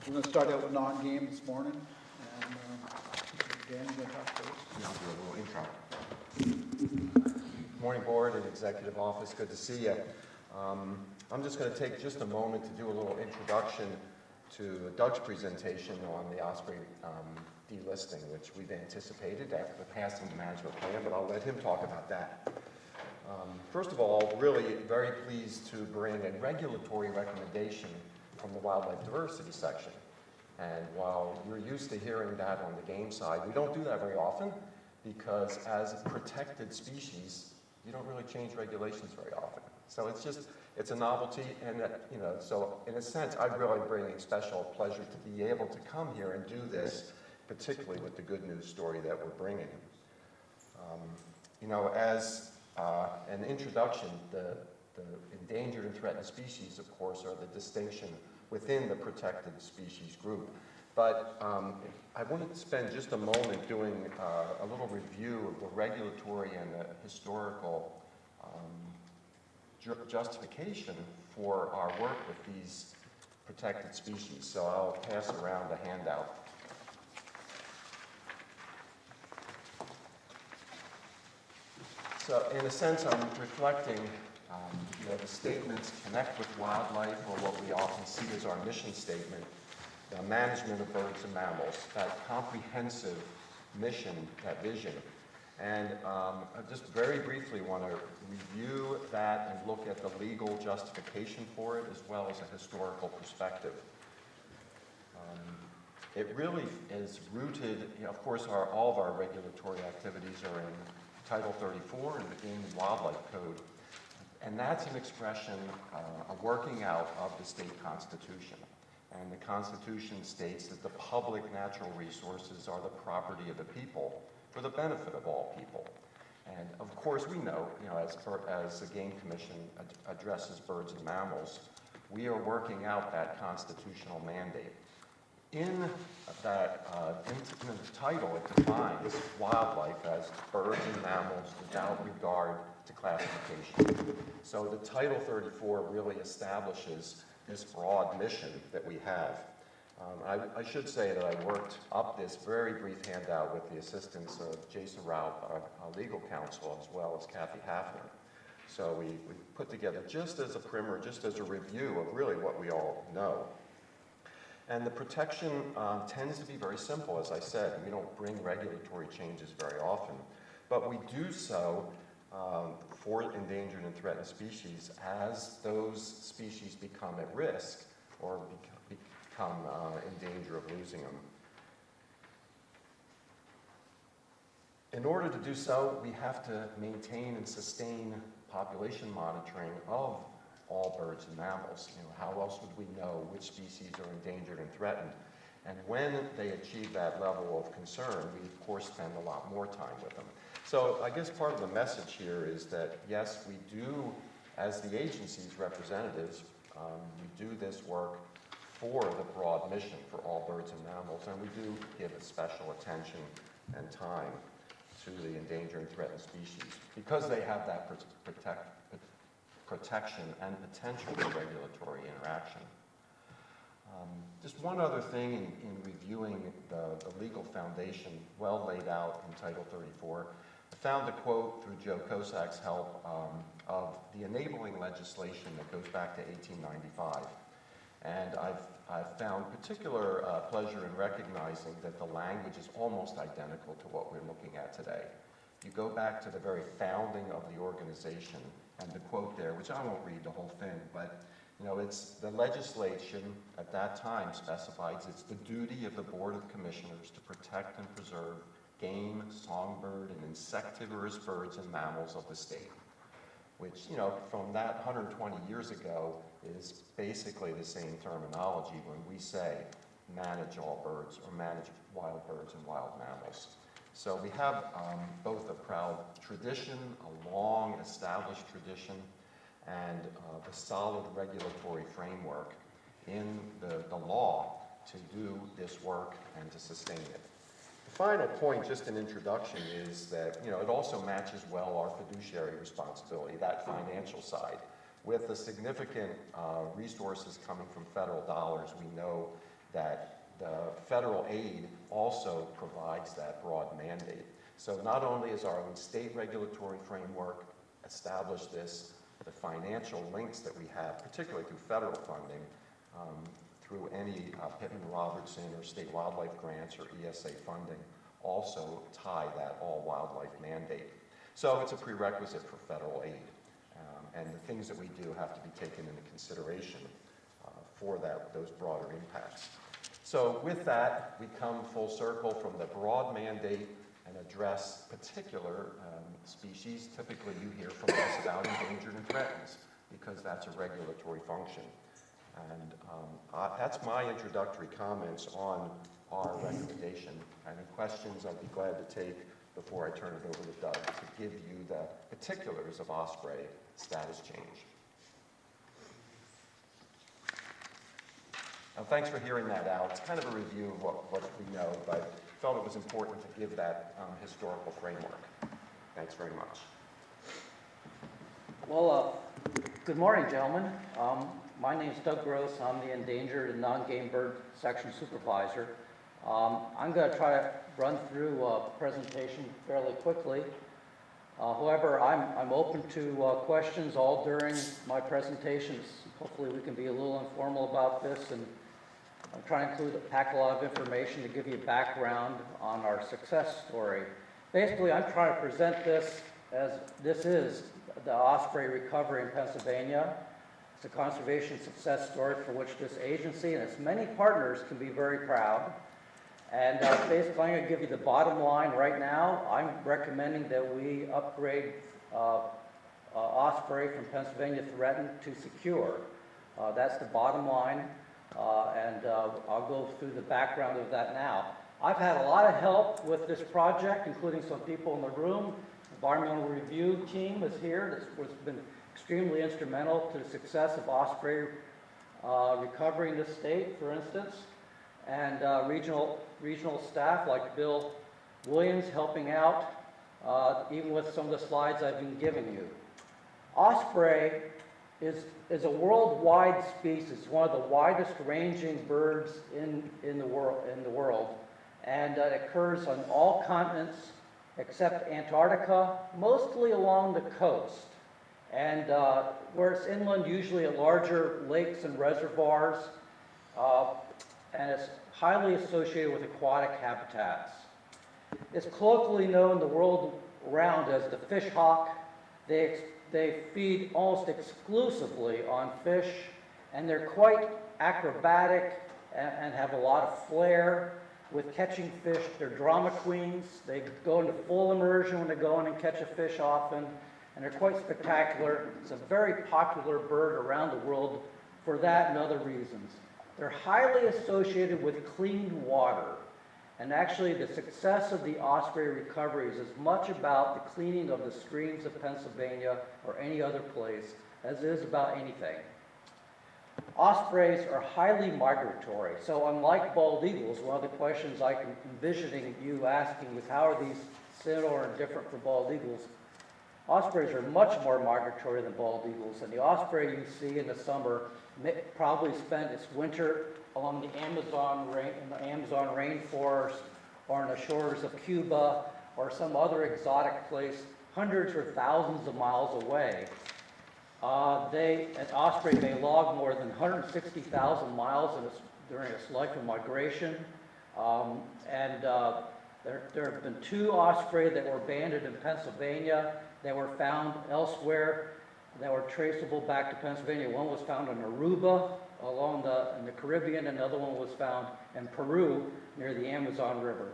We're going to start out with non-game this morning, and Dan, you're going to talk first. Yeah, I'll do a little intro. Morning, Board and Executive Office. Good to see you. I'm just going to take just a moment to do a little introduction to Doug's presentation on the Osprey delisting, which we've anticipated after the passing of the management plan, but I'll let him talk about that. First of all, really very pleased to bring a regulatory recommendation from the wildlife diversity section. And while you're used to hearing that on the game side, we don't do that very often because as a protected species, you don't really change regulations very often. So it's a novelty, and so in a sense, I'm really bringing special pleasure to be able to come here and do this, particularly with the good news story that we're bringing. As an introduction, the endangered and threatened species, of course, are the distinction within the protected species group. But I wanted to spend just a moment doing a little review of the regulatory and the historical justification for our work with these protected species. So I'll pass around a handout. So in a sense, I'm reflecting the statements connect with wildlife, or what we often see as our mission statement, the management of birds and mammals, that comprehensive mission, that vision. And I just very briefly want to review that and look at the legal justification for it, as well as a historical perspective. It really is rooted, of course, all of our regulatory activities are in Title 34 and in the Wildlife Code. And that's an expression, a working out of the state constitution. And the Constitution states that the public natural resources are the property of the people for the benefit of all people. And of course, we know, as the Game Commission addresses birds and mammals, we are working out that constitutional mandate. In that, in the title, it defines wildlife as birds and mammals without regard to classification. So the Title 34 really establishes this broad mission that we have. I should say that I worked up this very brief handout with the assistance of Jason Raup, our legal counsel, as well as Kathy Hafner. So we put together just as a primer, just as a review of really what we all know. And the protection tends to be very simple, as I said. We don't bring regulatory changes very often, but we do so for endangered and threatened species as those species become at risk or become in danger of losing them. In order to do so, we have to maintain and sustain population monitoring of all birds and mammals. You know, how else would we know which species are endangered and threatened? And when they achieve that level of concern, we of course spend a lot more time with them. So I guess part of the message here is that yes, we do, as the agency's representatives, we do this work for the broad mission for all birds and mammals, and we do give it special attention and time to the endangered and threatened species because they have that protection and potential for regulatory interaction. Just one other thing in reviewing the legal foundation well laid out in Title 34, I found a quote through Joe Kosak's help of the enabling legislation that goes back to 1895. And I've found particular pleasure in recognizing that the language is almost identical to what we're looking at today. You go back to the very founding of the organization, and the quote there, which I won't read the whole thing, but you know, it's the legislation at that time specifies it's the duty of the Board of Commissioners to protect and preserve game, songbird, and insectivorous birds and mammals of the state, which, you know, from that 120 years ago is basically the same terminology when we say manage all birds or manage wild birds and wild mammals. So we have both a proud tradition, a long established tradition, and the solid regulatory framework in the law to do this work and to sustain it. The final point, just an introduction, is that, you know, it also matches well our fiduciary responsibility, that financial side. With the significant resources coming from federal dollars, we know that the federal aid also provides that broad mandate. So not only is our own state regulatory framework established this, the financial links that we have, particularly through federal funding, through any Pittman-Robertson or state wildlife grants or ESA funding, also tie that all wildlife mandate. So it's a prerequisite for federal aid. And the things that we do have to be taken into consideration for those broader impacts. So with that, we come full circle from the broad mandate and address particular species. Typically you hear from us about endangered and threatened because that's a regulatory function. And that's my introductory comments on our recommendation. Any questions I'd be glad to take before I turn it over to Doug to give you the particulars of Osprey status change. Thanks for hearing that out. It's kind of a review of what we know, but I felt it was important to give that historical framework. Thanks very much. Well, good morning, gentlemen. My name is Doug Gross. I'm the Endangered and Non-Game Bird Section Supervisor. I'm going to try to run through a presentation fairly quickly. However, I'm open to questions all during my presentations. Hopefully we can be a little informal about this, and I'm trying to pack a lot of information to give you a background on our success story. Basically, I'm trying to present this as this is the Osprey recovery in Pennsylvania. It's a conservation success story for which this agency and its many partners can be very proud. And basically, I'm going to give you the bottom line right now. I'm recommending that we upgrade Osprey from Pennsylvania threatened to secure. That's the bottom line, and I'll go through the background of that now. I've had a lot of help with this project, including some people in the room. The environmental review team is here. This has been extremely instrumental to the success of Osprey recovery in the state, for instance. And regional staff like Bill Williams helping out, even with some of the slides I've been giving you. Osprey is a worldwide species, one of the widest ranging birds in the world, and it occurs on all continents except Antarctica, mostly along the coast. And where it's inland, usually at larger lakes and reservoirs, and it's highly associated with aquatic habitats. It's colloquially known the world around as the fish hawk. They feed almost exclusively on fish, and they're quite acrobatic and have a lot of flair with catching fish. They're drama queens. They go into full immersion when they go in and catch a fish often, and they're quite spectacular. It's a very popular bird around the world for that and other reasons. They're highly associated with clean water. And actually, the success of the osprey recovery is as much about the cleaning of the streams of Pennsylvania or any other place as it is about anything. Ospreys are highly migratory. So unlike bald eagles, one of the questions I'm envisioning you asking is how are these similar and different from bald eagles? Ospreys are much more migratory than bald eagles. And the osprey you see in the summer probably spent its winter along the Amazon rainforest or on the shores of Cuba or some other exotic place hundreds or thousands of miles away. An osprey may log more than 160,000 miles during its life of migration. There have been 2 osprey that were abandoned in Pennsylvania that were found elsewhere that were traceable back to Pennsylvania. One was found in Aruba in the Caribbean, and another one was found in Peru near the Amazon River.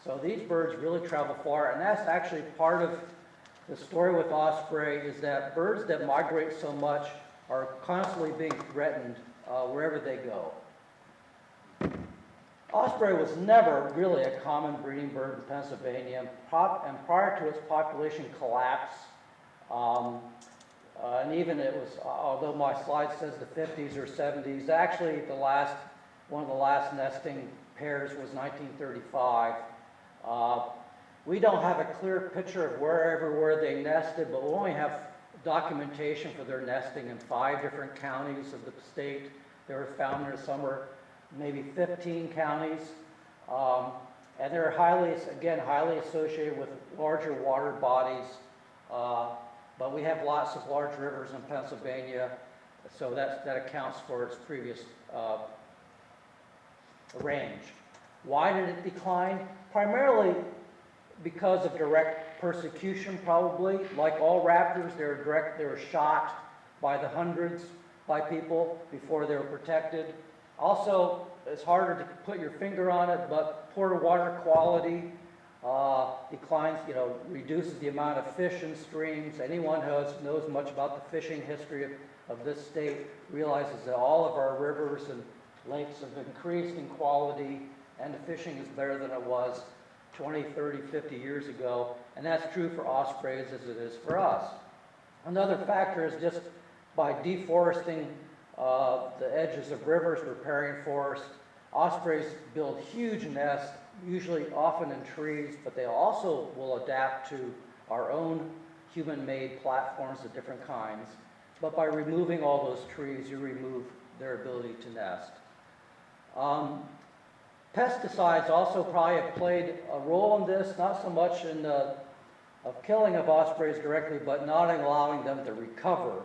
So these birds really travel far, and that's actually part of the story with osprey is that birds that migrate so much are constantly being threatened wherever they go. Osprey was never really a common breeding bird in Pennsylvania, and prior to its population collapse, and even it was, although my slide says the 50s or 70s, actually one of the last nesting pairs was 1935. We don't have a clear picture of where they nested, but we only have documentation for their nesting in 5 different counties of the state. They were found in summer, maybe 15 counties. And they're highly associated with larger water bodies. But we have lots of large rivers in Pennsylvania, so that accounts for its previous range. Why did it decline? Primarily because of direct persecution, probably. Like all raptors, they were shot by the hundreds by people before they were protected. Also, it's harder to put your finger on it, but poor water quality declines, reduces the amount of fish in streams. Anyone who knows much about the fishing history of this state realizes that all of our rivers and lakes have increased in quality, and the fishing is better than it was 20, 30, 50 years ago, and that's true for ospreys as it is for us. Another factor is just by deforesting the edges of rivers, riparian forest, ospreys build huge nests, usually often in trees, but they also will adapt to our own human-made platforms of different kinds. But by removing all those trees, you remove their ability to nest. Pesticides also probably have played a role in this, not so much in the killing of ospreys directly, but not allowing them to recover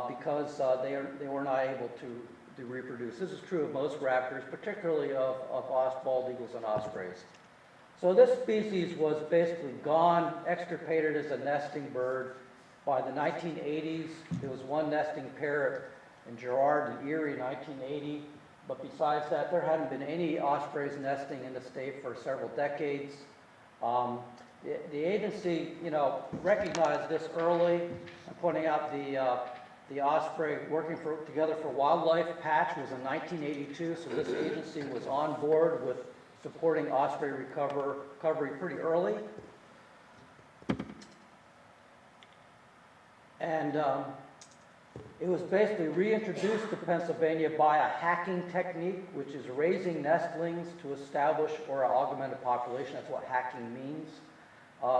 because they were not able to reproduce. This is true of most raptors, particularly of bald eagles and ospreys. So this species was basically gone, extirpated as a nesting bird by the 1980s. There was one nesting pair in Girard and Erie in 1980. But besides that, there hadn't been any ospreys nesting in the state for several decades. The agency, recognized this early. I'm pointing out the Osprey Working Together for Wildlife patch was in 1982, so this agency was on board with supporting osprey recovery pretty early. And it was basically reintroduced to Pennsylvania by a hacking technique, which is raising nestlings to establish or augment a population. That's what hacking means.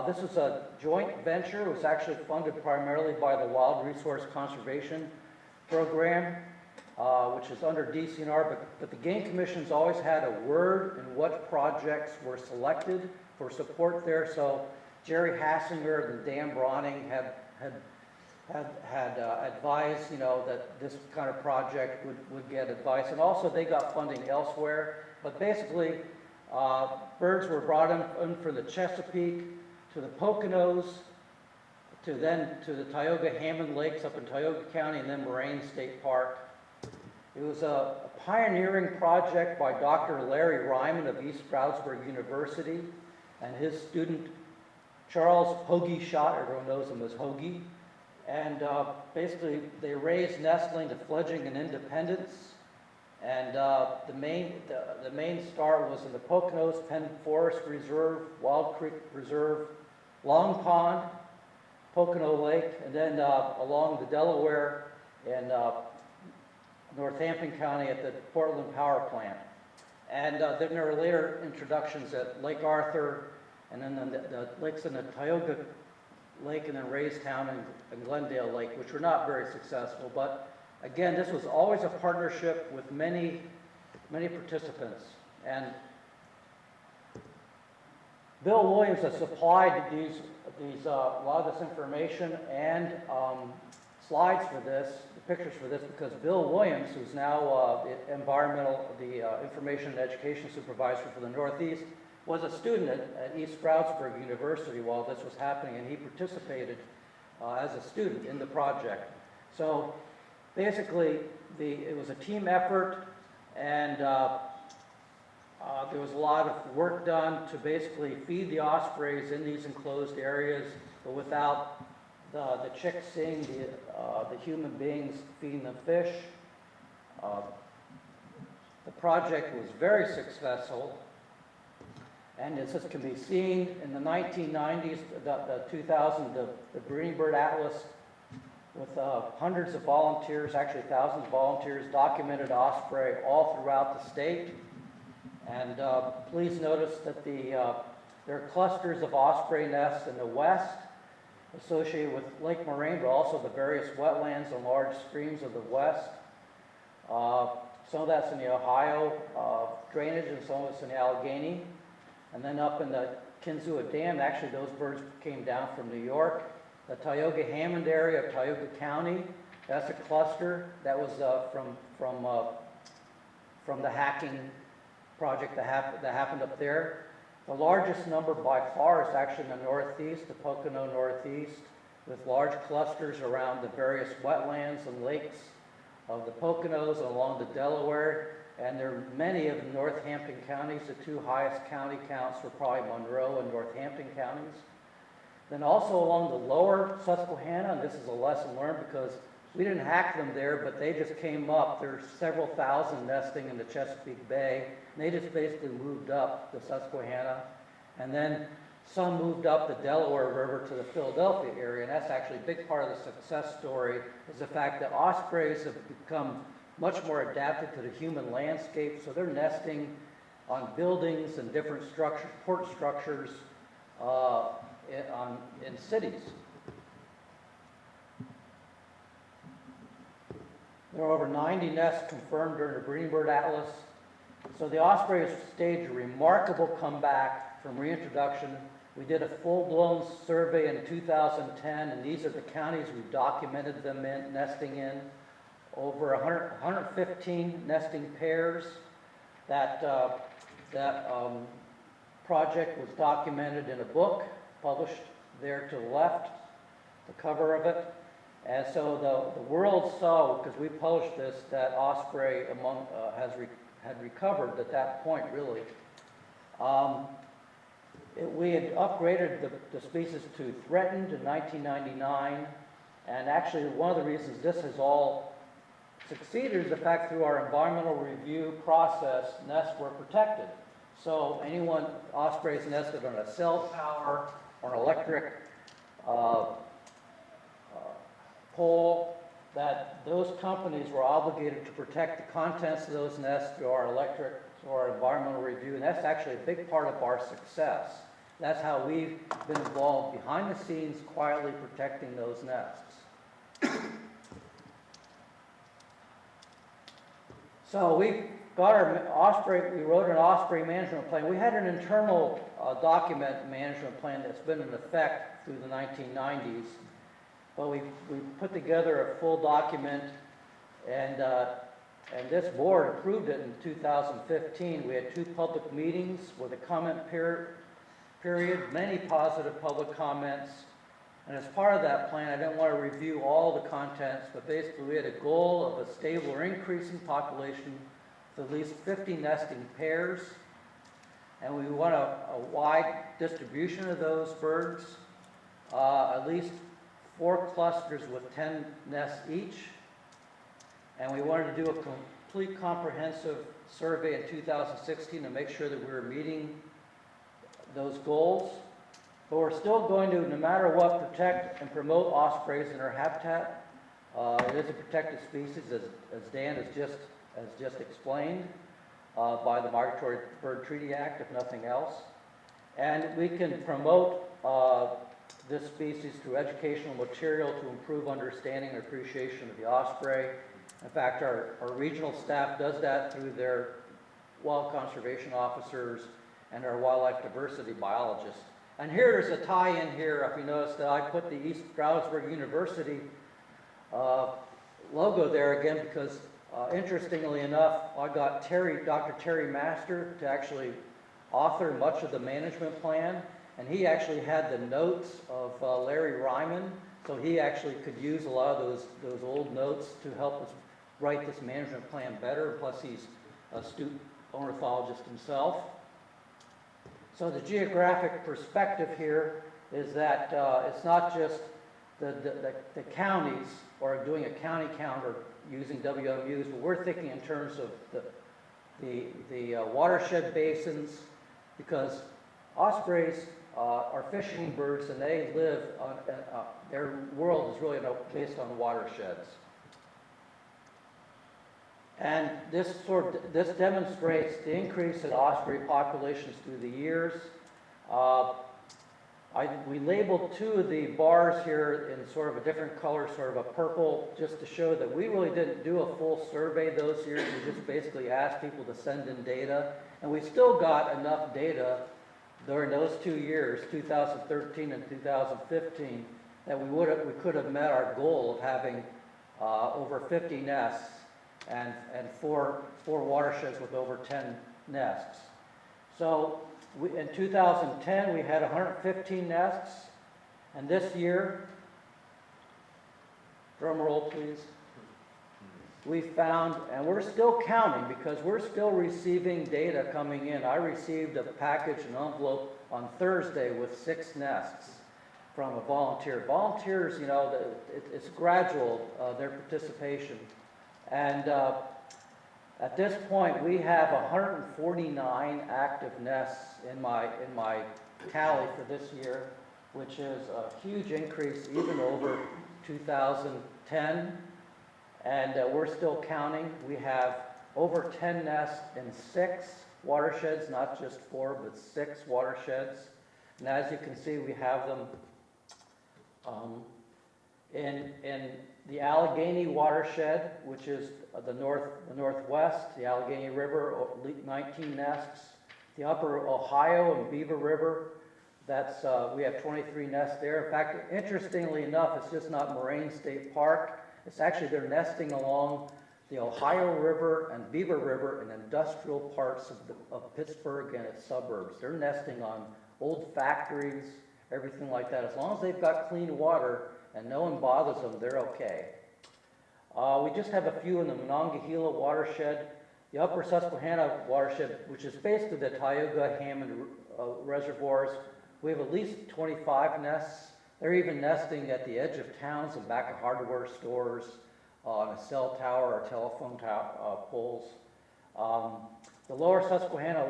This was a joint venture. It was actually funded primarily by the Wild Resource Conservation program, which is under DCNR, but the Game Commission's always had a word in what projects were selected for support there. So Jerry Hassinger and Dan Bronning had advised, that this kind of project would get advice. And also they got funding elsewhere. But basically, birds were brought in from the Chesapeake to the Poconos, to the Tioga Hammond Lakes up in Tioga County, and then Moraine State Park. It was a pioneering project by Dr. Larry Ryman of East Stroudsburg University and his student Charles Hoagie Schott, everyone knows him as Hoagie. And basically, they raised nestling to fledgling and independence. And the main start was in the Poconos, Penn Forest Reserve, Wild Creek Reserve, Long Pond, Pocono Lake, and then along the Delaware in Northampton County at the Portland Power Plant. And then there were later introductions at Lake Arthur, and then the lakes in the Tioga Lake, and then Raystown and Glendale Lake, which were not very successful. But again, this was always a partnership with many participants. And Bill Williams has supplied a lot of this information and slides for this, the pictures for this, because Bill Williams, who's now the Information and Education Supervisor for the Northeast, was a student at East Stroudsburg University while this was happening, and he participated as a student in the project. So basically, it was a team effort, and there was a lot of work done to basically feed the ospreys in these enclosed areas, but without the chicks seeing the human beings feeding them fish. The project was very successful, and as this can be seen in the 1990s, the Breeding Bird Atlas with hundreds of volunteers, actually thousands of volunteers, documented osprey all throughout the state. And please notice that there are clusters of osprey nests in the west associated with Lake Moraine, but also the various wetlands and large streams of the west. Some of that's in the Ohio drainage, and some of it's in the Allegheny. And then up in the Kinzua Dam, actually those birds came down from New York. The Tioga Hammond area of Tioga County, that's a cluster that was from the hacking project that happened up there. The largest number by far is actually in the Northeast, the Pocono Northeast, with large clusters around the various wetlands and lakes of the Poconos and along the Delaware. And there are many of the Northampton counties. The two highest county counts were probably Monroe and Northampton counties. Then also along the lower Susquehanna, and this is a lesson learned because we didn't hack them there, but they just came up. There's several thousand nesting in the Chesapeake Bay, and they just basically moved up the Susquehanna. And then some moved up the Delaware River to the Philadelphia area, and that's actually a big part of the success story, is the fact that ospreys have become much more adapted to the human landscape, so they're nesting on buildings and different port structures in cities. There are over 90 nests confirmed during the Breeding Bird Atlas. So the ospreys staged a remarkable comeback from reintroduction. We did a full-blown survey in 2010, and these are the counties we documented them in, nesting in. Over 115 nesting pairs. That project was documented in a book published there to the left, the cover of it. And so the world saw, because we published this, that osprey had recovered at that point, really. We had upgraded the species to threatened in 1999, and actually one of the reasons this has all succeeded is the fact through our environmental review process, nests were protected. So ospreys nested on a cell tower or an electric pole, that those companies were obligated to protect the contents of those nests through our environmental review, and that's actually a big part of our success. That's how we've been involved behind the scenes, quietly protecting those nests. So we got our osprey, we wrote an osprey management plan. We had an internal document management plan that's been in effect through the 1990s. But we put together a full document, and this board approved it in 2015. We had 2 public meetings with a comment period, many positive public comments. And as part of that plan, I didn't want to review all the contents, but basically we had a goal of a stable or increasing population with at least 50 nesting pairs. And we want a wide distribution of those birds, at least 4 clusters with 10 nests each. And we wanted to do a complete comprehensive survey in 2016 to make sure that we were meeting those goals. But we're still going to, no matter what, protect and promote ospreys in their habitat. It is a protected species, as Dan has just explained, by the Migratory Bird Treaty Act, if nothing else. And we can promote this species through educational material to improve understanding and appreciation of the osprey. In fact, our regional staff does that through their wild conservation officers and our wildlife diversity biologists. And here's a tie-in here, if you notice that I put the East Stroudsburg University logo there again because interestingly enough, I got Dr. Terry Master to actually author much of the management plan, and he actually had the notes of Larry Ryman, so he actually could use a lot of those old notes to help us write this management plan better, plus he's an astute ornithologist himself. So the geographic perspective here is that it's not just the counties or doing a county count or using WMUs, but we're thinking in terms of the watershed basins, because ospreys are fishing birds and they live on, their world is really based on watersheds. And this demonstrates the increase in osprey populations through the years. We labeled 2 of the bars here in sort of a different color, sort of a purple, just to show that we really didn't do a full survey those years. We just basically asked people to send in data. And we still got enough data during those 2 years, 2013 and 2015, that we could have met our goal of having over 50 nests and 4 watersheds with over 10 nests. So in 2010, we had 115 nests, and this year, drum roll please, we found, and we're still counting because we're still receiving data coming in. I received a package, an envelope on Thursday with 6 nests from a volunteer. Volunteers, you know, it's gradual, their participation. And at this point, we have 149 active nests in my tally for this year, which is a huge increase even over 2010. And we're still counting. We have over 10 nests in 6 watersheds, not just 4, but 6 watersheds. And as you can see, we have them in the Allegheny watershed, which is the northwest, the Allegheny River, 19 nests. The upper Ohio and Beaver River, that's we have 23 nests there. In fact, interestingly enough, it's just not Moraine State Park. It's actually they're nesting along the Ohio River and Beaver River in industrial parts of Pittsburgh and its suburbs. They're nesting on old factories, everything like that. As long as they've got clean water and no one bothers them, they're okay. We just have a few in the Monongahela watershed. The upper Susquehanna watershed, which is basically the Tioga, Hammond reservoirs, we have at least 25 nests. They're even nesting at the edge of towns and back of hardware stores, on a cell tower or telephone poles. The lower Susquehanna,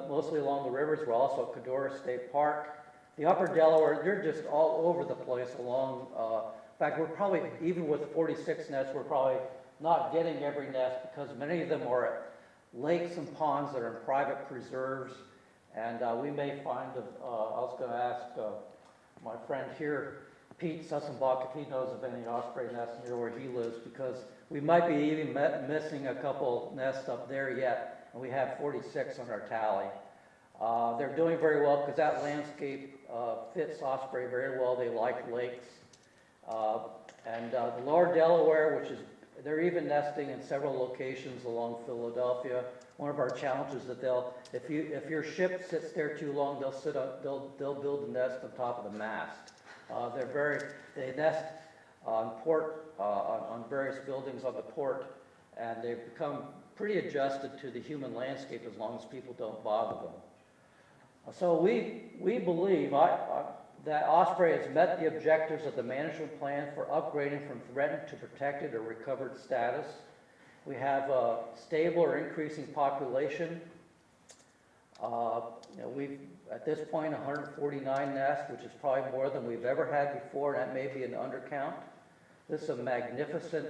mostly along the rivers, we're also at Cadora State Park. The upper Delaware, they're just all over the place along, in fact, we're probably, even with 46 nests, we're probably not getting every nest because many of them are at lakes and ponds that are in private preserves. And we may find, I was going to ask my friend here, Pete Sussenbach, if he knows of any osprey nests near where he lives, because we might be even missing a couple nests up there yet, and we have 46 on our tally. They're doing very well because that landscape fits osprey very well. They like lakes. And the lower Delaware, which is, they're even nesting in several locations along Philadelphia. One of our challenges is that if your ship sits there too long, they'll build a nest on top of the mast. They nest on port, on various buildings on the port, and they've become pretty adjusted to the human landscape as long as people don't bother them. So we believe that Osprey has met the objectives of the management plan for upgrading from threatened to protected or recovered status. We have a stable or increasing population. We've, at this point, 149 nests, which is probably more than we've ever had before, and that may be an undercount. This is a magnificent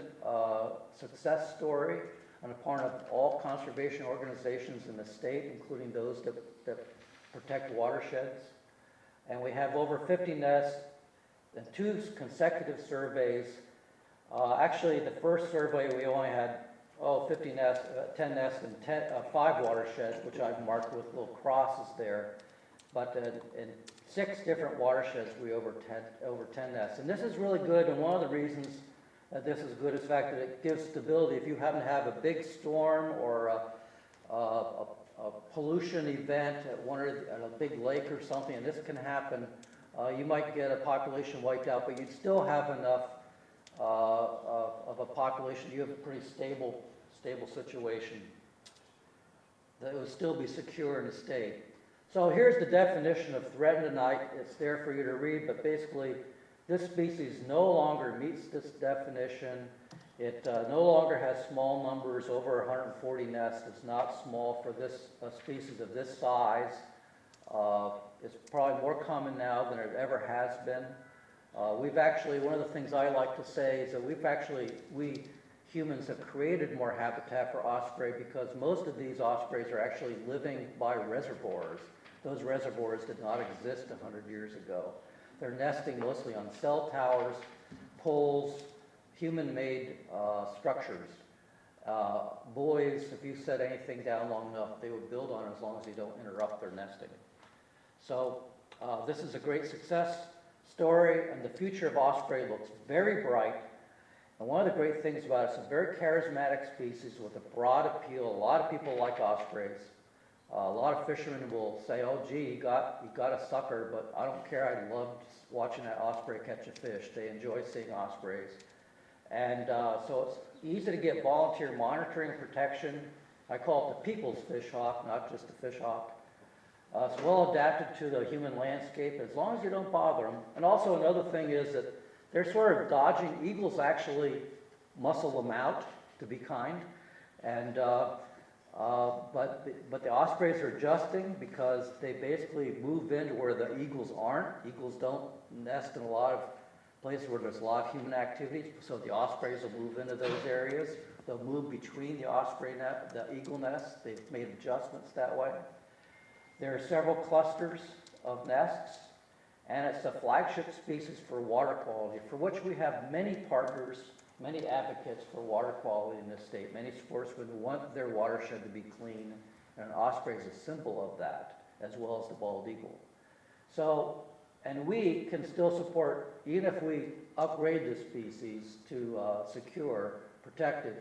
success story on the part of all conservation organizations in the state, including those that protect watersheds. And we have over 50 nests and 2 consecutive surveys. Actually, the first survey we only had 50 nests, 10 nests and 5 watersheds, which I've marked with little crosses there. But in 6 different watersheds, we over 10 nests. And this is really good, and one of the reasons that this is good is the fact that it gives stability. If you happen to have a big storm or a pollution event at a big lake or something, and this can happen, you might get a population wiped out, but you'd still have enough of a population. You have a pretty stable situation that would still be secure in the state. So here's the definition of threatened tonight. It's there for you to read, but basically this species no longer meets this definition. It no longer has small numbers, over 140 nests. It's not small for this species of this size. It's probably more common now than it ever has been. We've actually, one of the things I like to say is that we humans have created more habitat for osprey because most of these ospreys are actually living by reservoirs. Those reservoirs did not exist 100 years ago. They're nesting mostly on cell towers, poles, human-made structures. Buoys, if you set anything down long enough, they would build on it as long as you don't interrupt their nesting. So this is a great success story, and the future of osprey looks very bright. And one of the great things about it, it's a very charismatic species with a broad appeal. A lot of people like ospreys. A lot of fishermen will say, oh, gee, you got a sucker, but I don't care. I love watching that osprey catch a fish. They enjoy seeing ospreys. And so it's easy to get volunteer monitoring and protection. I call it the people's fish hawk, not just the fish hawk. It's well adapted to the human landscape as long as you don't bother them. And also another thing is that they're sort of dodging. Eagles actually muscle them out, to be kind. And but the ospreys are adjusting because they basically move into where the eagles aren't. Eagles don't nest in a lot of places where there's a lot of human activity, so the ospreys will move into those areas. They'll move between the the eagle nests. They've made adjustments that way. There are several clusters of nests, and it's a flagship species for water quality, for which we have many partners, many advocates for water quality in this state. Many sportsmen want their watershed to be clean, and an osprey is a symbol of that, as well as the bald eagle. So, and we can still support, even if we upgrade the species to secure, protected,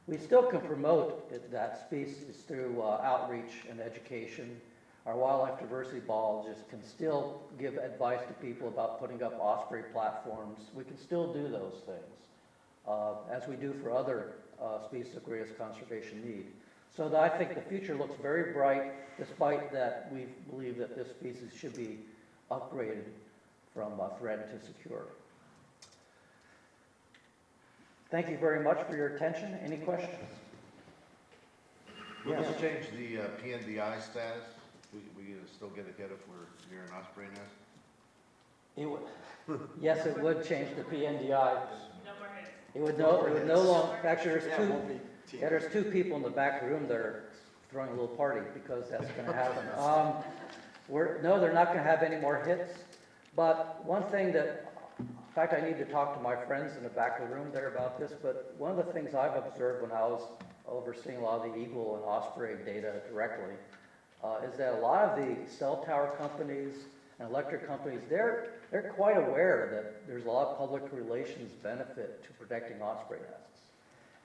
we still can promote that species through outreach and education. Our wildlife diversity biologists can still give advice to people about putting up osprey platforms. We can still do those things, as we do for other species of greatest conservation need. So I think the future looks very bright, despite that we believe that this species should be upgraded from threatened to secure. Thank you very much for your attention. Any questions? Will this change the PNDI status? We still get a hit if we're near an osprey nest? It would. Yes, it would change the PNDI. No more hits. It would no longer. Actually, there's two people in the back room that are throwing a little party because that's going to happen. No, they're not going to have any more hits. But one thing that In fact, I need to talk to my friends in the back of the room there about this, but one of the things I've observed when I was overseeing a lot of the eagle and osprey data directly is that a lot of the cell tower companies and electric companies, they're quite aware that there's a lot of public relations benefit to protecting osprey nests.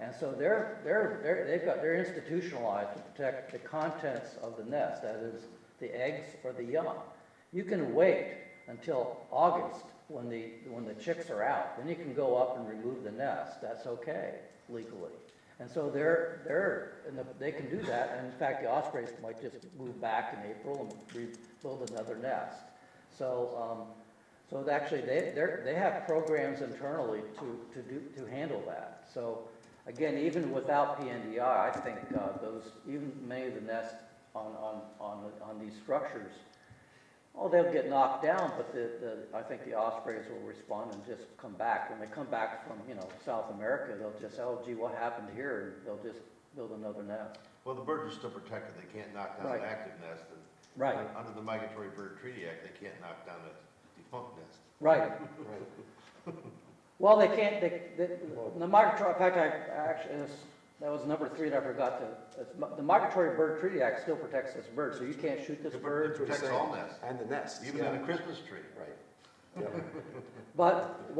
And so they're institutionalized to protect the contents of the nest, that is the eggs or the young. You can wait until August when the chicks are out. Then you can go up and remove the nest. That's okay legally. And so they can do that. And in fact, the ospreys might just move back in April and rebuild another nest. So actually they have programs internally to handle that. So again, even without PNDI, I think even many of the nests on these structures, they'll get knocked down, but I think the ospreys will respond and just come back. When they come back from South America, they'll just, oh gee, what happened here? And they'll just build another nest. Well, the birds are still protected. They can't knock down an active nest. And right. Under the Migratory Bird Treaty Act, they can't knock down a defunct nest. Right. Right. Well, they can't. The migratory. In fact, that was number 3 that I forgot to. The Migratory Bird Treaty Act still protects this bird, so you can't shoot this bird. It protects all nests. And the nests. Even in a Christmas tree. Right. Yeah. But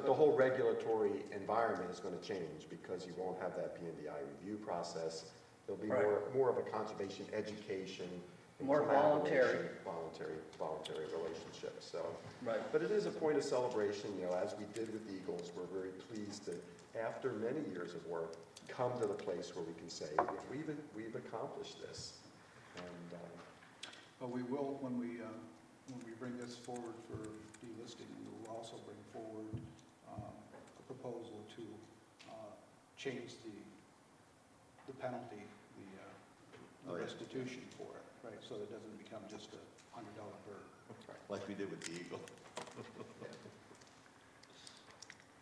the whole regulatory environment is going to change because you won't have that PNDI review process. There'll be more of a conservation education, more voluntary relationship. So, right. But it is a point of celebration. As we did with the Eagles, we're very pleased to, after many years of work, come to the place where we can say we've accomplished this. And but we will when we bring this forward for delisting, we will also bring forward a proposal to change the penalty, the restitution for it, right? So that it doesn't become just a $100 bird. Like we did with the eagle.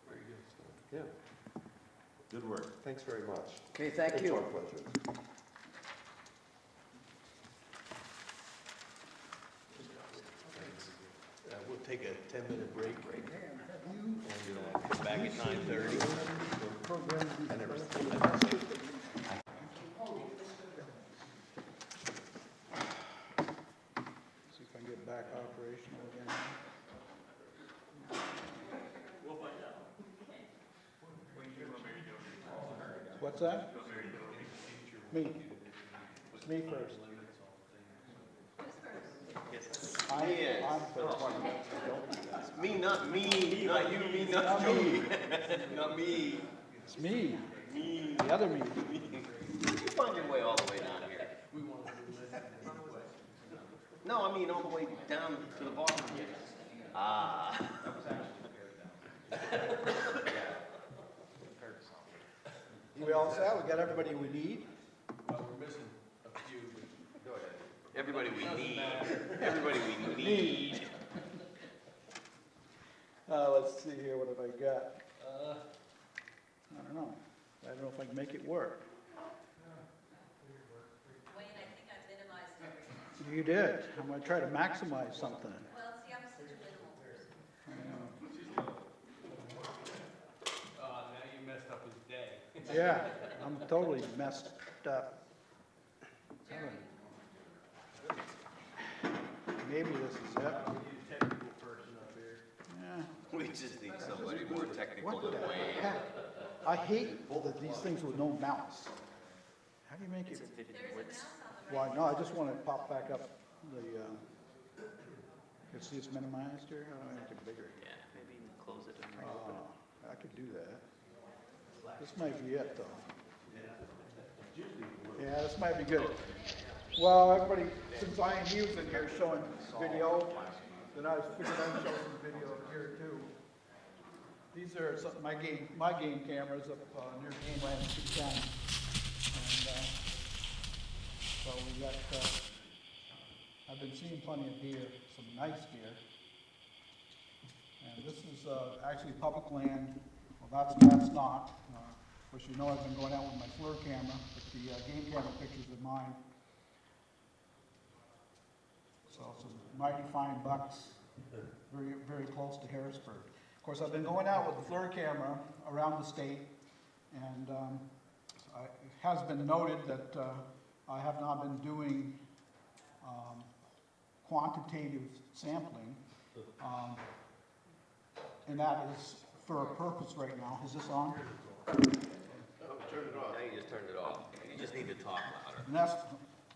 Very good. Yeah. Good work. Thanks very much. Okay, thank you. It's our pleasure. We'll take a 10-minute break and come back at 9:30. I never See if I can get back operational again. We'll find out. What's that? Me. Me first. I'm first. Me, not me, not you, me, not you. Not me. It's me. Me. The other me. You find your way all the way down here. No, I mean all the way down to the bottom here. Ah. We all set? We got everybody we need? We're missing a few. Go ahead. Everybody we need. Everybody we need. Let's see here. What have I got? I don't know. I don't know if I can make it work. Wayne, I think I minimized everything. You did. I'm going to try to maximize something. Well, see, I'm such a minimal person. Now you messed up his day. Yeah, I'm totally messed up. Maybe this is it. Technical person up here. Yeah. We just need somebody more technical What than the Wayne. heck? I hate these things with no mouse. How do you make it? Why, no, I just want to pop back up the, see it's minimized here? How do I make it bigger? Yeah, maybe even close it and Oh, I could do that. This might be it, though. Yeah, this might be good. Well, everybody, since Ian Hughes in here showing video, then I figured I'd show some video here too. These are some, my game cameras up near Gameland County. And so we got, I've been seeing plenty of deer, some nice deer. And this is actually public land. Well, that's not. Of course, you know I've been going out with my FLIR camera, but the game camera pictures are mine. So some mighty fine bucks, very, very close to Harrisburg. Of course, I've been going out with the FLIR camera around the state, and it has been noted that I have not been doing quantitative sampling, and that is for a purpose right now. Is this on? Oh, turn it off. Now you just turned it off. You just need to talk louder. And that's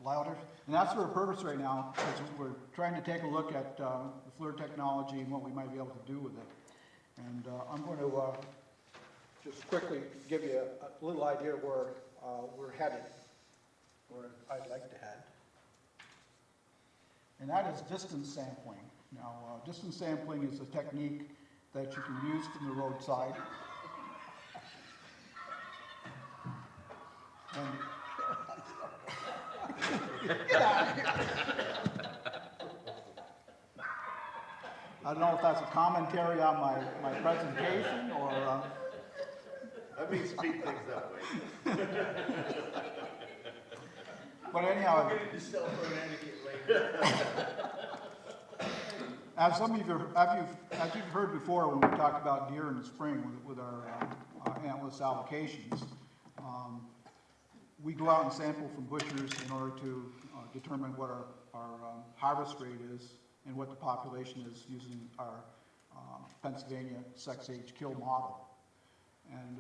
louder. And that's for a purpose right now, because we're trying to take a look at the FLIR technology and what we might be able to do with it. And I'm going to just quickly give you a little idea where we're headed, where I'd like to head. And that is distance sampling. Now, distance sampling is a technique that you can use from the roadside. And I don't know if that's a commentary on my presentation or... I mean, speak things that way. But anyhow... We'll get into cell phone etiquette later. As some of you, as you've heard before when we talked about deer in the spring with our antlers allocations, we go out and sample from butchers in order to determine what our harvest rate is and what the population is using our Pennsylvania sex age kill model. And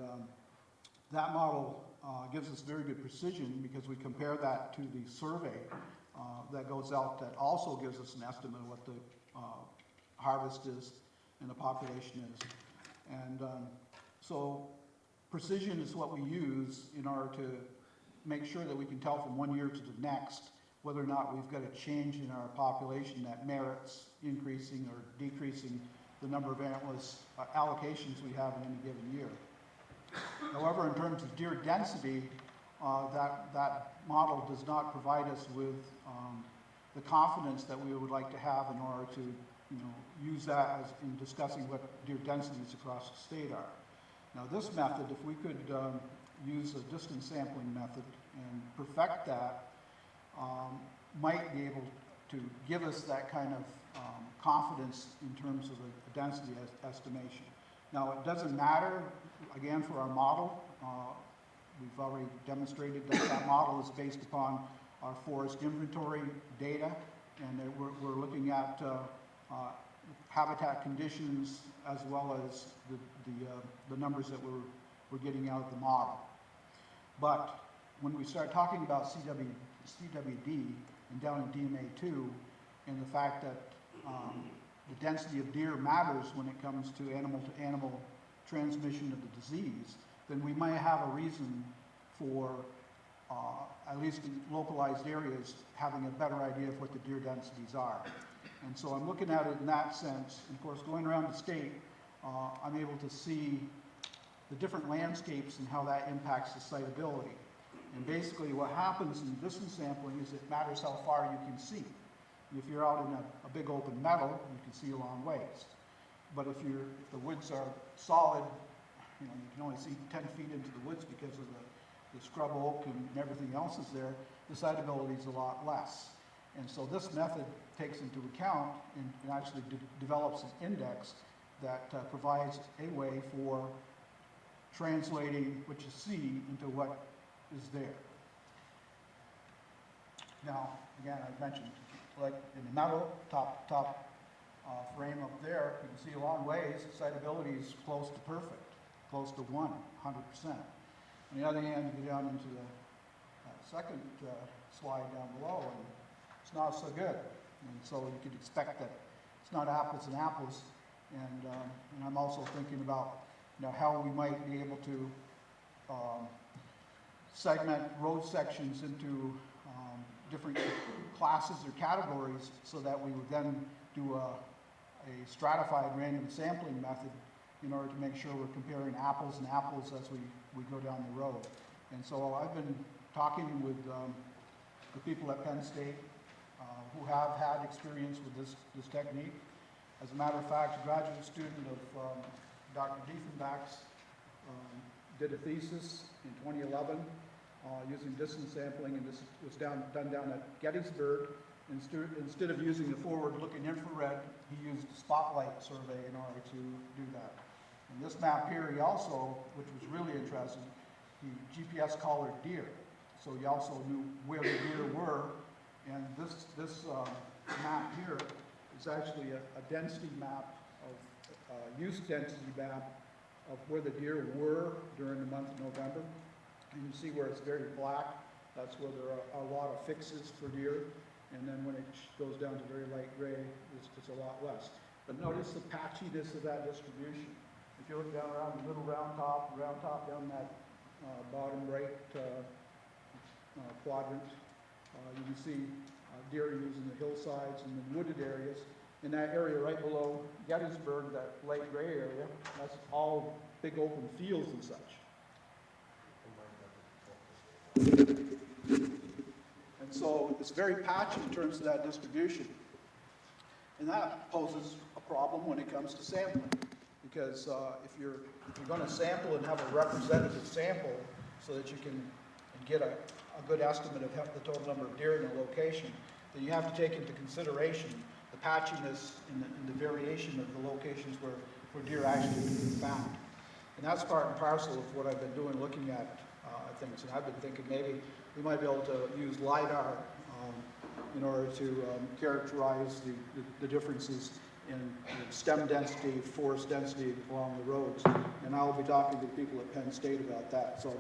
that model gives us very good precision because we compare that to the survey that goes out that also gives us an estimate of what the harvest is and the population is. And so precision is what we use in order to make sure that we can tell from one year to the next whether or not we've got a change in our population that merits increasing or decreasing the number of antlers allocations we have in any given year. However, in terms of deer density, that model does not provide us with the confidence that we would like to have in order to use that as in discussing what deer densities across the state are. Now this method, if we could use a distance sampling method and perfect that, might be able to give us that kind of confidence in terms of a density estimation. Now it doesn't matter, again, for our model. We've already demonstrated that that model is based upon our forest inventory data, and that we're looking at habitat conditions as well as the numbers that we're getting out of the model. But when we start talking about CWD and down in DMA2, and the fact that the density of deer matters when it comes to animal transmission of the disease, then we might have a reason for, at least in localized areas, having a better idea of what the deer densities are. And so I'm looking at it in that sense. And of course, going around the state, I'm able to see the different landscapes and how that impacts the siteability. And basically what happens in distance sampling is it matters how far you can see. If you're out in a big open meadow, you can see a long ways. But if the woods are solid, you can only see 10 feet into the woods because of the scrub oak and everything else is there, the siteability is a lot less. And so this method takes into account and actually develops an index that provides a way for translating what you see into what is there. Now, again, I mentioned, like in the meadow, top frame up there, you can see a long ways, siteability is close to perfect, close to 100%. On the other hand, you go down into the second slide down below, and it's not so good. And so you could expect that it's not apples and apples. And I'm also thinking about how we might be able to segment road sections into different classes or categories so that we would then do a stratified random sampling method in order to make sure we're comparing apples and apples as we go down the road. And so I've been talking with the people at Penn State who have had experience with this technique. As a matter of fact, a graduate student of Dr. Diefenbach's did a thesis in 2011 using distance sampling, and this was done down at Gettysburg Instead of using the forward-looking infrared, he used a spotlight survey in order to do that. And this map here, he also, which was really interesting, he GPS collared deer. So he also knew where the deer were. And this map here is actually a density map of use density map of where the deer were during the month of November. And you see where it's very black, that's where there are a lot of fixes for deer. And then when it goes down to very light gray, it's a lot less. But notice the patchiness of that distribution. If you look down around the middle round top down that bottom right quadrant, you can see deer using the hillsides and the wooded areas. In that area right below Gettysburg, that light gray area, that's all big open fields and such. And so it's very patchy in terms of that distribution. And that poses a problem when it comes to sampling. Because if you're going to sample and have a representative sample so that you can get a good estimate of the total number of deer in a location, then you have to take into consideration the patchiness and the variation of the locations where deer actually can be found. And that's part and parcel of what I've been doing, looking at things. And I've been thinking maybe we might be able to use LiDAR in order to characterize the differences in stem density, forest density along the roads. And I'll be talking to people at Penn State about that. So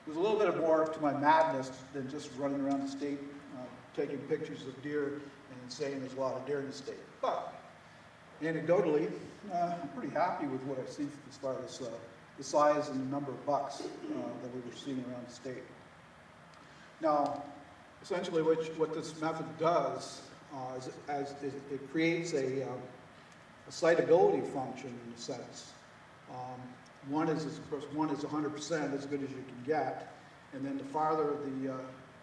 there's a little bit more to my madness than just running around the state, taking pictures of deer and saying there's a lot of deer in the state. But anecdotally, I'm pretty happy with what I see as far as the size and the number of bucks that we were seeing around the state. Now, essentially what this method does is it creates a citability function in a sense. One is 100% as good as you can get, and then the farther the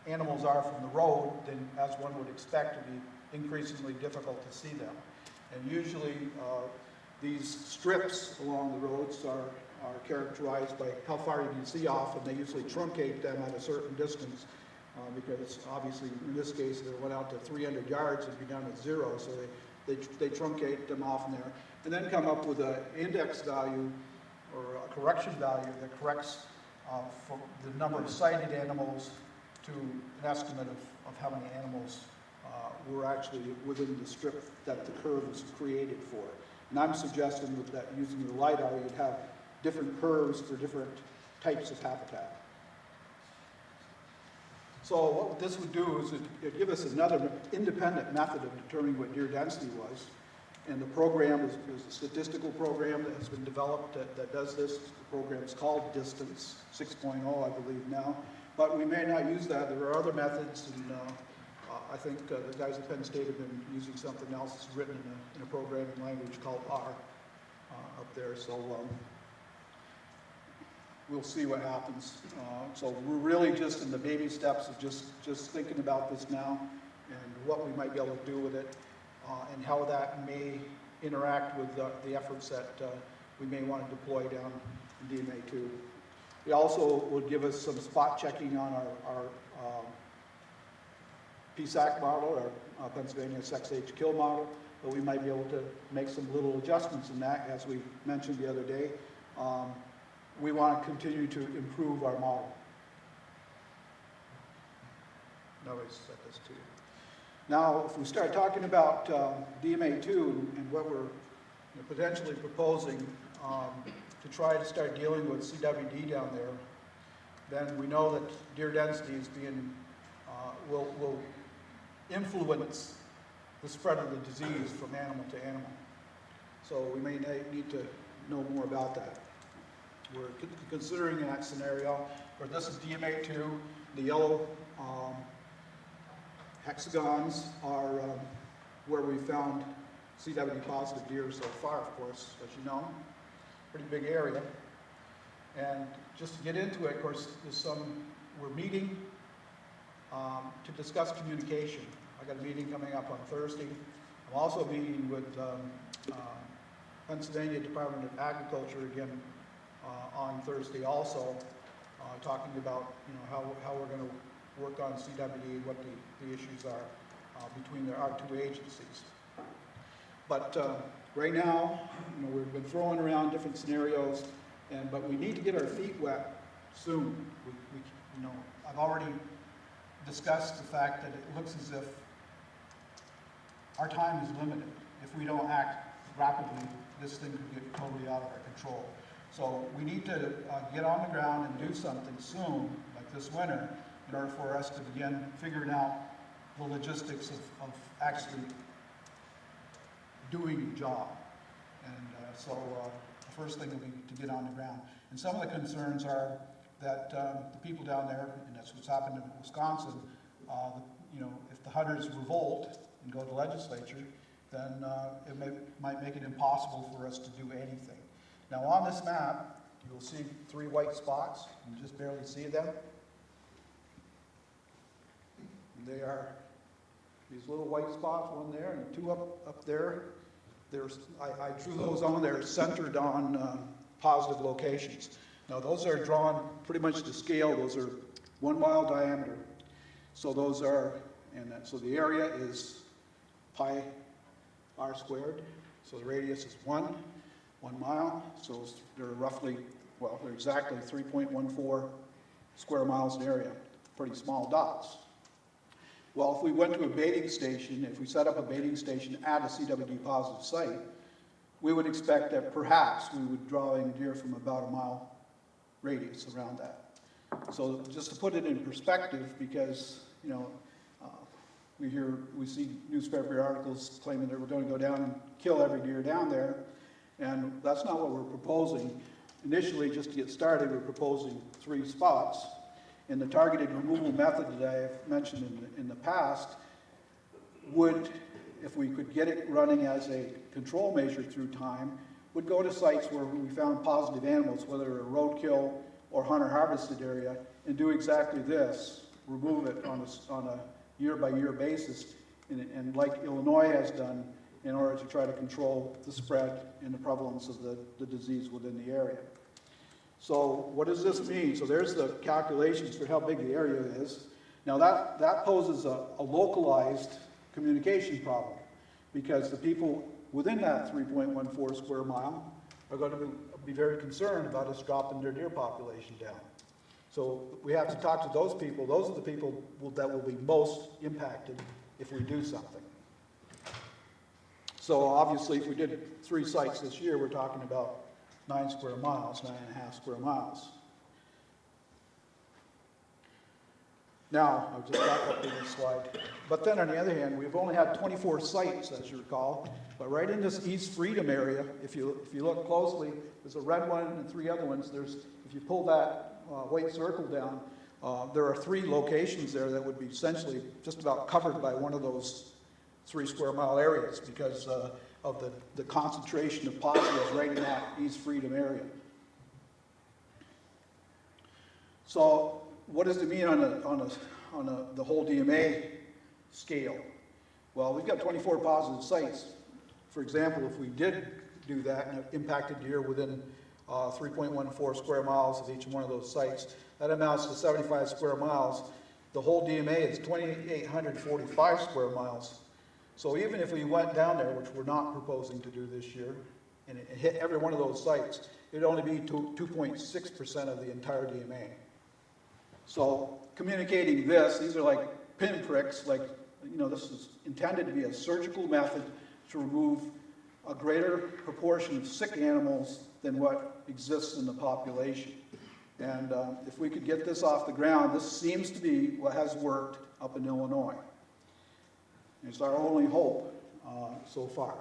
animals are from the road, then as one would expect, to be increasingly difficult to see them. And usually these strips along the roads are characterized by how far you can see off, and they usually truncate them at a certain distance because obviously in this case they went out to 300 yards and be down at 0, so they truncate them off in there, and then come up with an index value or a correction value that corrects for the number of sighted animals to an estimate of how many animals were actually within the strip that the curve was created for. And I'm suggesting that using the LiDAR, you'd have different curves for different types of habitat. So what this would do is it'd give us another independent method of determining what deer density was. And the program is a statistical program that has been developed that does this. The program is called Distance 6.0, I believe now. But we may not use that. There are other methods, and I think the guys at Penn State have been using something else that's written in a programming language called R up there. So we'll see what happens. So we're really just in the baby steps of just thinking about this now and what we might be able to do with it and how that may interact with the efforts that we may want to deploy down in DMA2. It also would give us some spot checking on our PSAC model, our Pennsylvania Sex Age Kill model, but we might be able to make some little adjustments in that, as we mentioned the other day. We want to continue to improve our model. Nobody's set this to you. Now, if we start talking about DMA2 and what we're potentially proposing to try to start dealing with CWD down there, then we know that deer density is will influence the spread of the disease from animal to animal. So we may need to know more about that. We're considering that scenario, where this is DMA2, the yellow hexagons are where we found CWD positive deer so far, of course, as you know. Pretty big area. And just to get into it, of course, we're meeting to discuss communication. I got a meeting coming up on Thursday. I'm also meeting with Pennsylvania Department of Agriculture again on Thursday also, talking about how we're going to work on CWD, what the issues are. between our two agencies. But right now, we've been throwing around different scenarios, but we need to get our feet wet soon. I've already discussed the fact that it looks as if our time is limited. If we don't act rapidly, this thing could get totally out of our control. So we need to get on the ground and do something soon, like this winter, in order for us to begin figuring out the logistics of actually doing the job. And so the first thing will be to get on the ground. And some of the concerns are that the people down there, and that's what's happened in Wisconsin, if the hunters revolt and go to the legislature, then it might make it impossible for us to do anything. Now on this map, you'll see 3 white spots. You just barely see them. They are these little white spots, one there and 2 up there. I drew those on there centered on positive locations. Now those are drawn pretty much to scale. Those are 1 mile diameter. So those are, so the area is pi r squared. So the radius is 1 mile. So they're roughly, they're exactly 3.14 square miles in area. Pretty small dots. Well, if we went to a baiting station, if we set up a baiting station at a CWD positive site, we would expect that perhaps we would draw in deer from about a mile radius around that. So just to put it in perspective, because we see newspaper articles claiming that we're going to go down and kill every deer down there, and that's not what we're proposing. Initially, just to get started, we're proposing 3 spots. And the targeted removal method that I've mentioned in the past would, if we could get it running as a control measure through time, would go to sites where we found positive animals, whether a roadkill or hunter harvested area, and do exactly this, remove it on a year-by-year basis, and like Illinois has done, in order to try to control the spread and the prevalence of the disease within the area. So what does this mean? So there's the calculations for how big the area is. Now that poses a localized communication problem, because the people within that 3.14 square mile are going to be very concerned about us dropping their deer population down. So we have to talk to those people. Those are the people that will be most impacted if we do something. So obviously if we did 3 sites this year, we're talking about 9 square miles, 9.5 square miles. Now, I'll just back up to this slide. But then on the other hand, we've only had 24 sites, as you recall. But right in this East Freedom area, if you look closely, there's a red one and 3 other ones. If you pull that white circle down, there are 3 locations there that would be essentially just about covered by one of those 3 square mile areas, because of the concentration of positives right in that East Freedom area. So what does it mean on the whole DMA scale? Well, we've got 24 positive sites. For example, if we did do that and impacted deer within 3.14 square miles of each one of those sites, that amounts to 75 square miles. The whole DMA is 2,845 square miles. So even if we went down there, which we're not proposing to do this year, and it hit every one of those sites, it'd only be 2.6% of the entire DMA. So communicating this, these are like pinpricks, this is intended to be a surgical method to remove a greater proportion of sick animals than what exists in the population. And if we could get this off the ground, this seems to be what has worked up in Illinois. It's our only hope so far.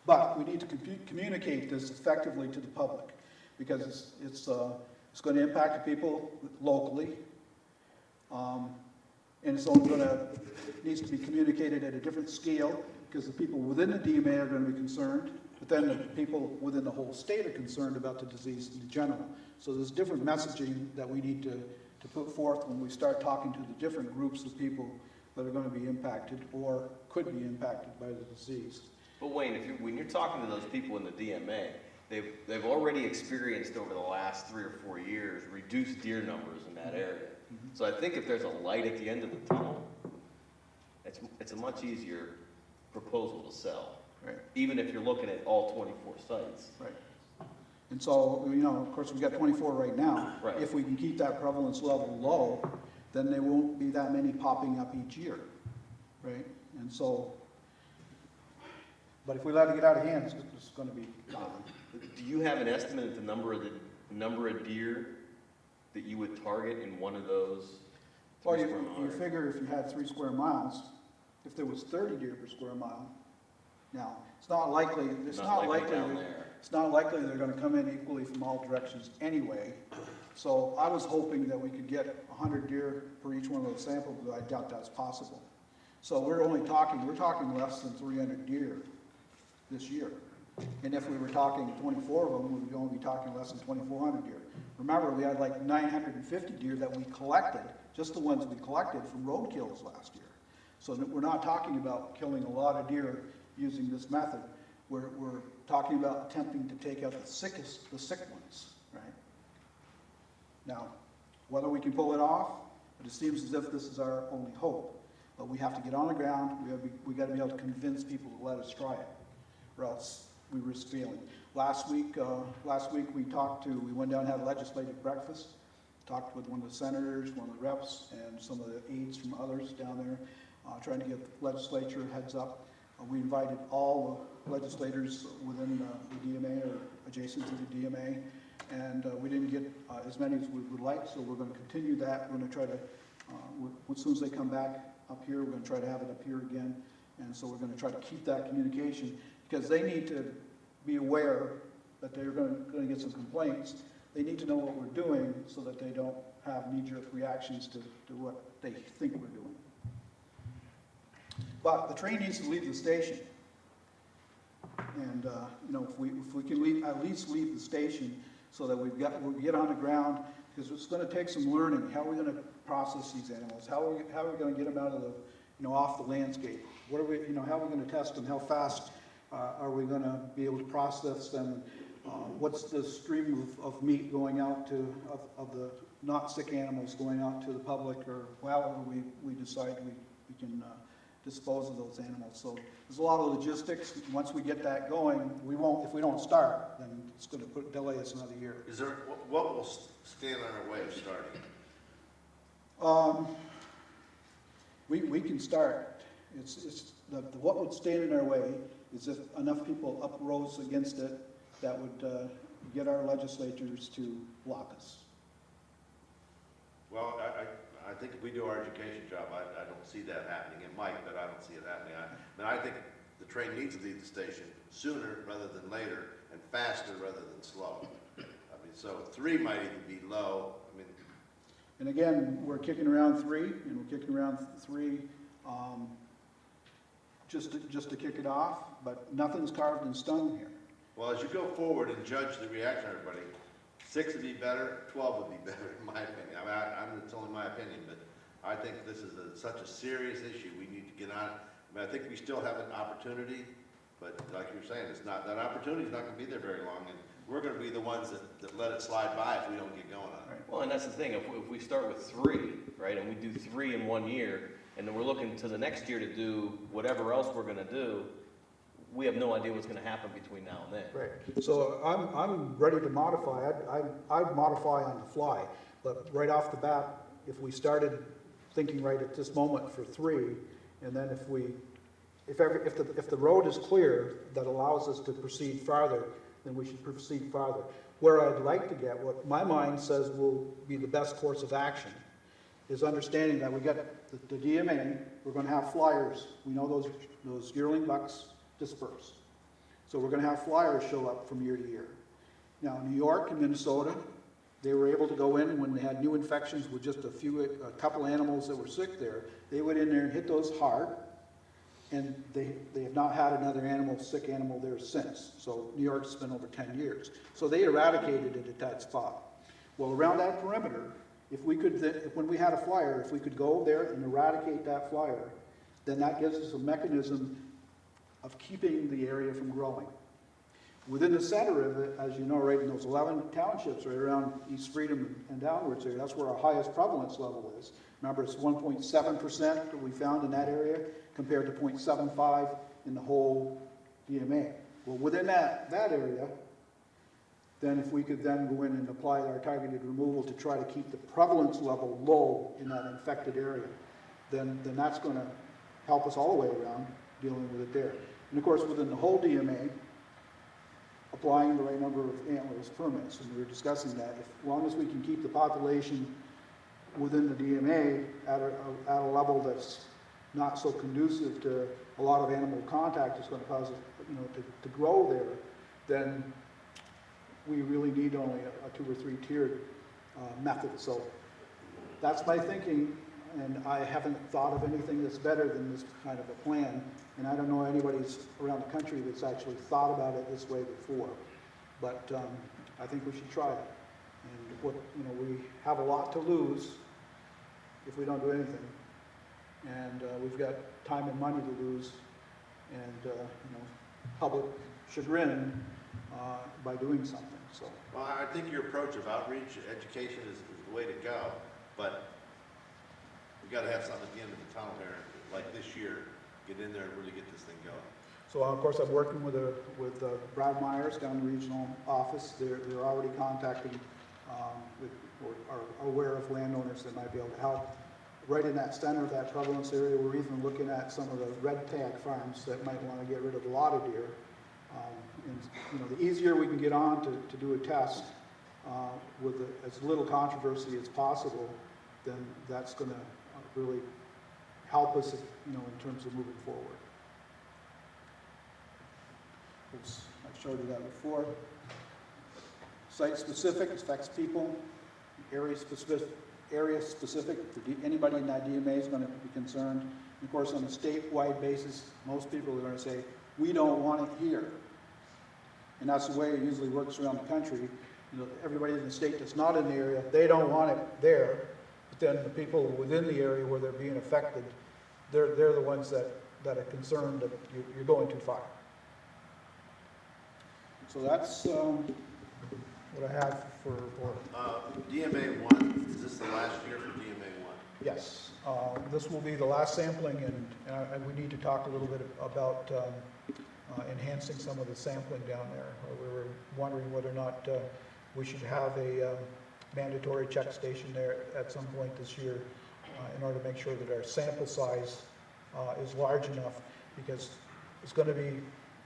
But we need to communicate this effectively to the public, because it's going to impact the people locally, and it's only needs to be communicated at a different scale, because the people within the DMA are going to be concerned, but then the people within the whole state are concerned about the disease in general. So there's different messaging that we need to put forth when we start talking to the different groups of people that are going to be impacted or could be impacted by the disease. But Wayne, when you're talking to those people in the DMA, they've already experienced over the last 3 or 4 years reduced deer numbers in that area. So I think if there's a light at the end of the tunnel, it's a much easier proposal to sell. Right. Even if you're looking at all 24 sites. Right. And so, you know, of course, we've got 24 right now. Right. If we can keep that prevalence level low, then there won't be that many popping up each year, right? And so, but if we let it get out of hand, it's going to be a problem. Do you have an estimate of the number of deer that you would target in one of those? Well, you figure if you had 3 square miles, if there was 30 deer per square mile, now, it's not likely they're going to come in equally from all directions anyway. So I was hoping that we could get 100 deer per each one of those samples, but I doubt that's possible. So we're talking less than 300 deer this year. And if we were talking 24 of them, we would only be talking less than 2,400 deer. Remember, we had like 950 deer that we collected, just the ones we collected from road kills last year. So we're not talking about killing a lot of deer using this method. We're talking about attempting to take out the sick ones, right? Now, whether we can pull it off, but it seems as if this is our only hope. But we have to get on the ground. We got to be able to convince people to let us try it, or else we risk failing. Last week we went down and had a legislative breakfast. Talked with one of the senators, one of the reps, and some of the aides from others down there, trying to give the legislature a heads up. We invited all the legislators within the DMA or adjacent to the DMA, and we didn't get as many as we would like, so we're going to continue that. We're going to try to, as soon as they come back up here, we're going to try to have it up here again, and so we're going to try to keep that communication, because they need to be aware that they're going to get some complaints. They need to know what we're doing so that they don't have knee-jerk reactions to what they think we're doing. But the train needs to leave the station, and you know, if we can at least leave the station so that we get on the ground, because it's going to take some learning. How are we going to process these animals? How are we going to get them out of the off the landscape? What are we how are we going to test them? How fast are we going to be able to process them? What's the stream of meat going out of the not sick animals going out to the public, or however we decide we can dispose of those animals. So there's a lot of logistics. Once we get that going, if we don't start, then it's going to delay us another year. Is there, what will stand on our way of starting? We can start. It's what would stand in our way is if enough people uprose against it that would get our legislators to block us. Well, I think if we do our education job, I don't see that happening. It might, but I don't see it happening. I think the train needs to leave the station sooner rather than later, and faster rather than slow. I mean, so 3 might even be low. I mean, and again, we're kicking around 3, and we're kicking around 3 just to kick it off, but nothing's carved in stone here. well, as you go forward and judge the reaction of everybody, 6 would be better, 12 would be better, in my opinion. I mean, it's only my opinion, but I think this is such a serious issue. We need to get on it. I mean, I think we still have an opportunity, but like you're saying, that opportunity is not going to be there very long, and we're going to be the ones that let it slide by if we don't get going on it. Right. Well, and that's the thing. If we start with 3, right, and we do 3 in 1 year, and then we're looking to the next year to do whatever else we're going to do, we have no idea what's going to happen between now and then. Right. So I'm ready to modify. I'd modify on the fly, but right off the bat, if we started thinking right at this moment for 3, and then if the road is clear that allows us to proceed farther, then we should proceed farther. Where I'd like to get, what my mind says will be the best course of action, is understanding that we got the DMA. We're going to have flyers. We know those yearling bucks disperse. So we're going to have flyers show up from year to year. Now, New York and Minnesota, they were able to go in, and when they had new infections with just a couple animals that were sick there, they went in there and hit those hard, and they have not had another sick animal there since. So New York's been over 10 years. So they eradicated it at that spot. Well, around that perimeter, when we had a flyer, if we could go there and eradicate that flyer, then that gives us a mechanism of keeping the area from growing. Within the center of it, as you know, right in those 11 townships right around East Freedom and downwards there, that's where our highest prevalence level is. Remember, it's 1.7% that we found in that area compared to 0.75 in the whole DMA. Well, within that area, then if we could then go in and apply our targeted removal to try to keep the prevalence level low in that infected area, then that's going to help us all the way around dealing with it there. And of course, within the whole DMA, applying the right number of antlers permits, and we were discussing that. As long as we can keep the population within the DMA at a level that's not so conducive to a lot of animal contact is going to cause it, to grow there, then we really need only a 2 or 3 tiered method. So that's my thinking, and I haven't thought of anything that's better than this kind of a plan. And I don't know anybody's around the country that's actually thought about it this way before. But I think we should try it. And we have a lot to lose if we don't do anything. And we've got time and money to lose, and public chagrin by doing something. So. Well, I think your approach of outreach, education is the way to go, but we got to have something at the end of the tunnel here, like this year, get in there and really get this thing going. So of course I'm working with Brad Myers down in the regional office. They're already contacting or are aware of landowners that might be able to help. Right in that center of that prevalence area, we're even looking at some of the red tag farms that might want to get rid of a lot of deer. And the easier we can get on to do a test with as little controversy as possible, then that's going to really help us, in terms of moving forward. I showed you that before. Site specific affects people. Area specific. Anybody in that DMA is going to be concerned. And of course, on a statewide basis, most people are going to say, we don't want it here. And that's the way it usually works around the country. Everybody in the state that's not in the area, they don't want it there. But then the people within the area where they're being affected, they're the ones that are concerned that you're going too far. So that's what I have for DMA 1, is this the last year for DMA 1? Yes. This will be the last sampling, and we need to talk a little bit about enhancing some of the sampling down there. We were wondering whether or not we should have a mandatory check station there at some point this year in order to make sure that our sample size is large enough, because it's going to be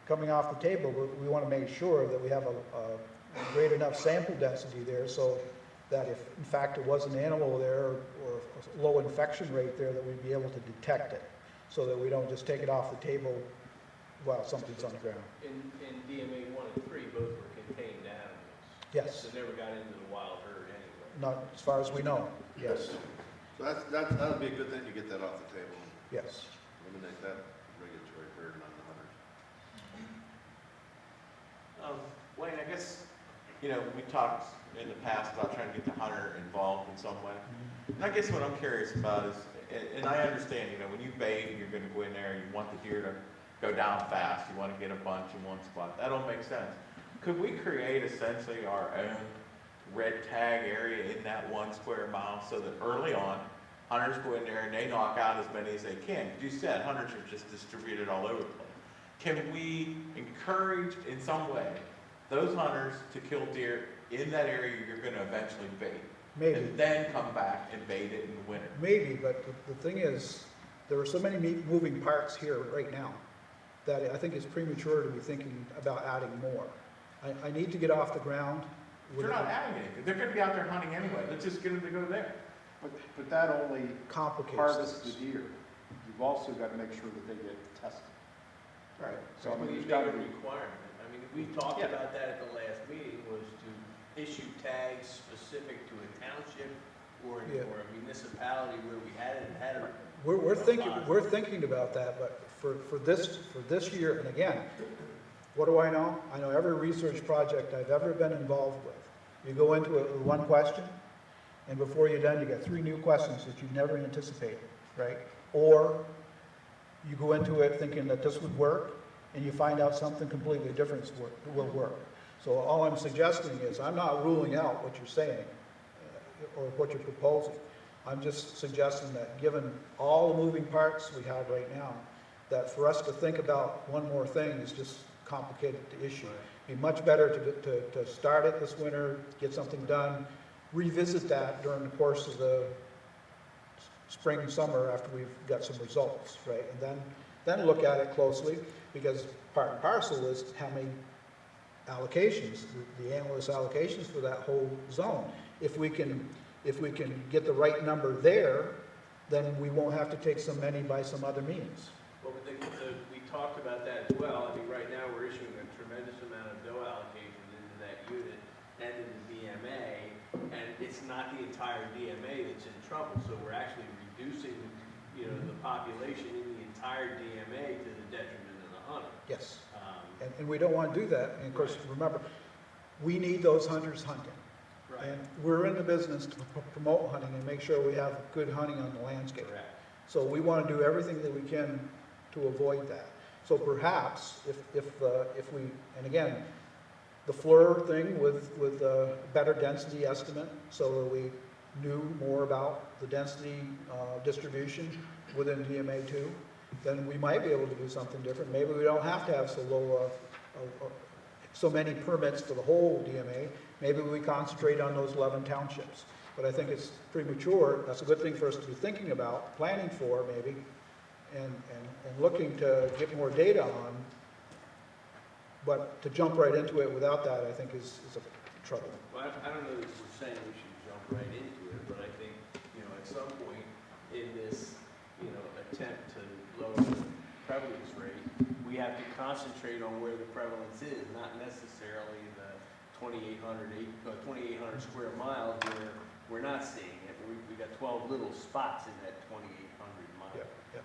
coming off the table, but we want to make sure that we have a great enough sample density there so that if in fact it was an animal there or a low infection rate there, that we'd be able to detect it so that we don't just take it off the table while something's on the ground. In DMA 1 and 3, both were contained animals. Yes. So never got into the wild herd anyway. Not as far as we know, yes. So that would be a good thing to get that off the table. Yes. Eliminate that regulatory burden on the hunters. Wayne, I guess, we talked in the past about trying to get the hunter involved in some way. And I guess what I'm curious about is, and I understand, when you bait, you're going to go in there, you want the deer to go down fast, you want to get a bunch in one spot. That all makes sense. Could we create essentially our own red tag area in that 1 square mile so that early on, hunters go in there and they knock out as many as they can? You said hunters are just distributed all over the place. Can we encourage in some way those hunters to kill deer in that area you're going to eventually bait? Maybe. And then come back and bait it in the winter? Maybe, but the thing is, there are so many moving parts here right now that I think it's premature to be thinking about adding more. I need to get off the ground. They're not adding anything. They're going to be out there hunting anyway. Let's just get them to go there. But that only complicates harvests the deer. You've also got to make sure that they get tested. Right. So I mean, we there's make got a to be. requirement. I mean, we talked about that at the last meeting, was to issue tags specific to a township or a municipality where we had it. We're thinking about that, but for this year, and again, what do I know? I know every research project I've ever been involved with. You go into it with one question, and before you're done, you get 3 new questions that you never anticipated, right? Or you go into it thinking that this would work, and you find out something completely different will work. So all I'm suggesting is I'm not ruling out what you're saying or what you're proposing. I'm just suggesting that given all the moving parts we have right now, that for us to think about one more thing is just complicated the issue. It'd be much better to start it this winter, get something done, revisit that during the course of the spring, summer, after we've got some results, right? And then look at it closely, because part and parcel is how many allocations, the analyst allocations for that whole zone. If we can get the right number there, then we won't have to take so many by some other means. Well, but we talked about that as well. I mean, right now, we're issuing a tremendous amount of doe allocations into that unit and in the DMA, and it's not the entire DMA that's in trouble, so we're actually reducing, you know, the population in the entire DMA to the detriment of the hunter. Yes. And we don't want to do that. And of course, remember, we need those hunters hunting. Right. And we're in the business to promote hunting and make sure we have good hunting on the landscape. Correct. So we want to do everything that we can to avoid that. So perhaps if we, and again, the FLIR thing with a better density estimate, so that we knew more about the density distribution within DMA2, then we might be able to do something different. Maybe we don't have to have so low, so many permits for the whole DMA. Maybe we concentrate on those 11 townships. But I think it's premature. That's a good thing for us to be thinking about, planning for maybe, and looking to get more data on. But to jump right into it without that, I think is a trouble. Well, I don't know that we're saying we should jump right into it, but I think, you know, at some point in this, you know, attempt to lower the prevalence rate, we have to concentrate on where the prevalence is, not necessarily the 2,800 square miles where we're not seeing it. We got 12 little spots in that 2,800 miles. Yeah, yeah.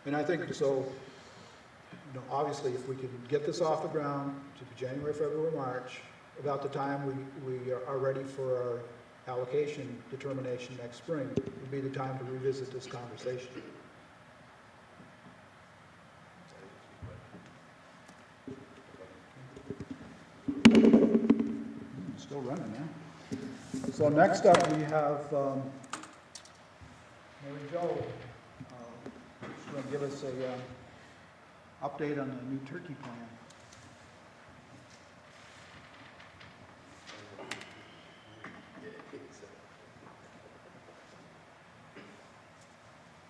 And I think so, you know, obviously if we can get this off the ground to January, February, March, about the time we are ready for our allocation determination next spring, would be the time to revisit this conversation. Still running, yeah. So next up we have Mary Jo. She's going to give us a update on the new turkey plan.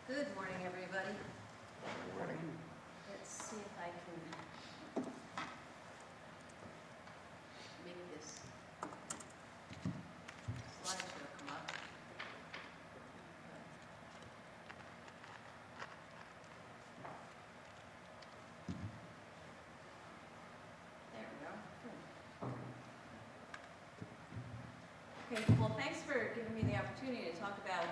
Good morning, everybody. Good morning. Let's see if I can make this slideshow come up. There we go. Good. Okay, well, thanks for giving me the opportunity to talk about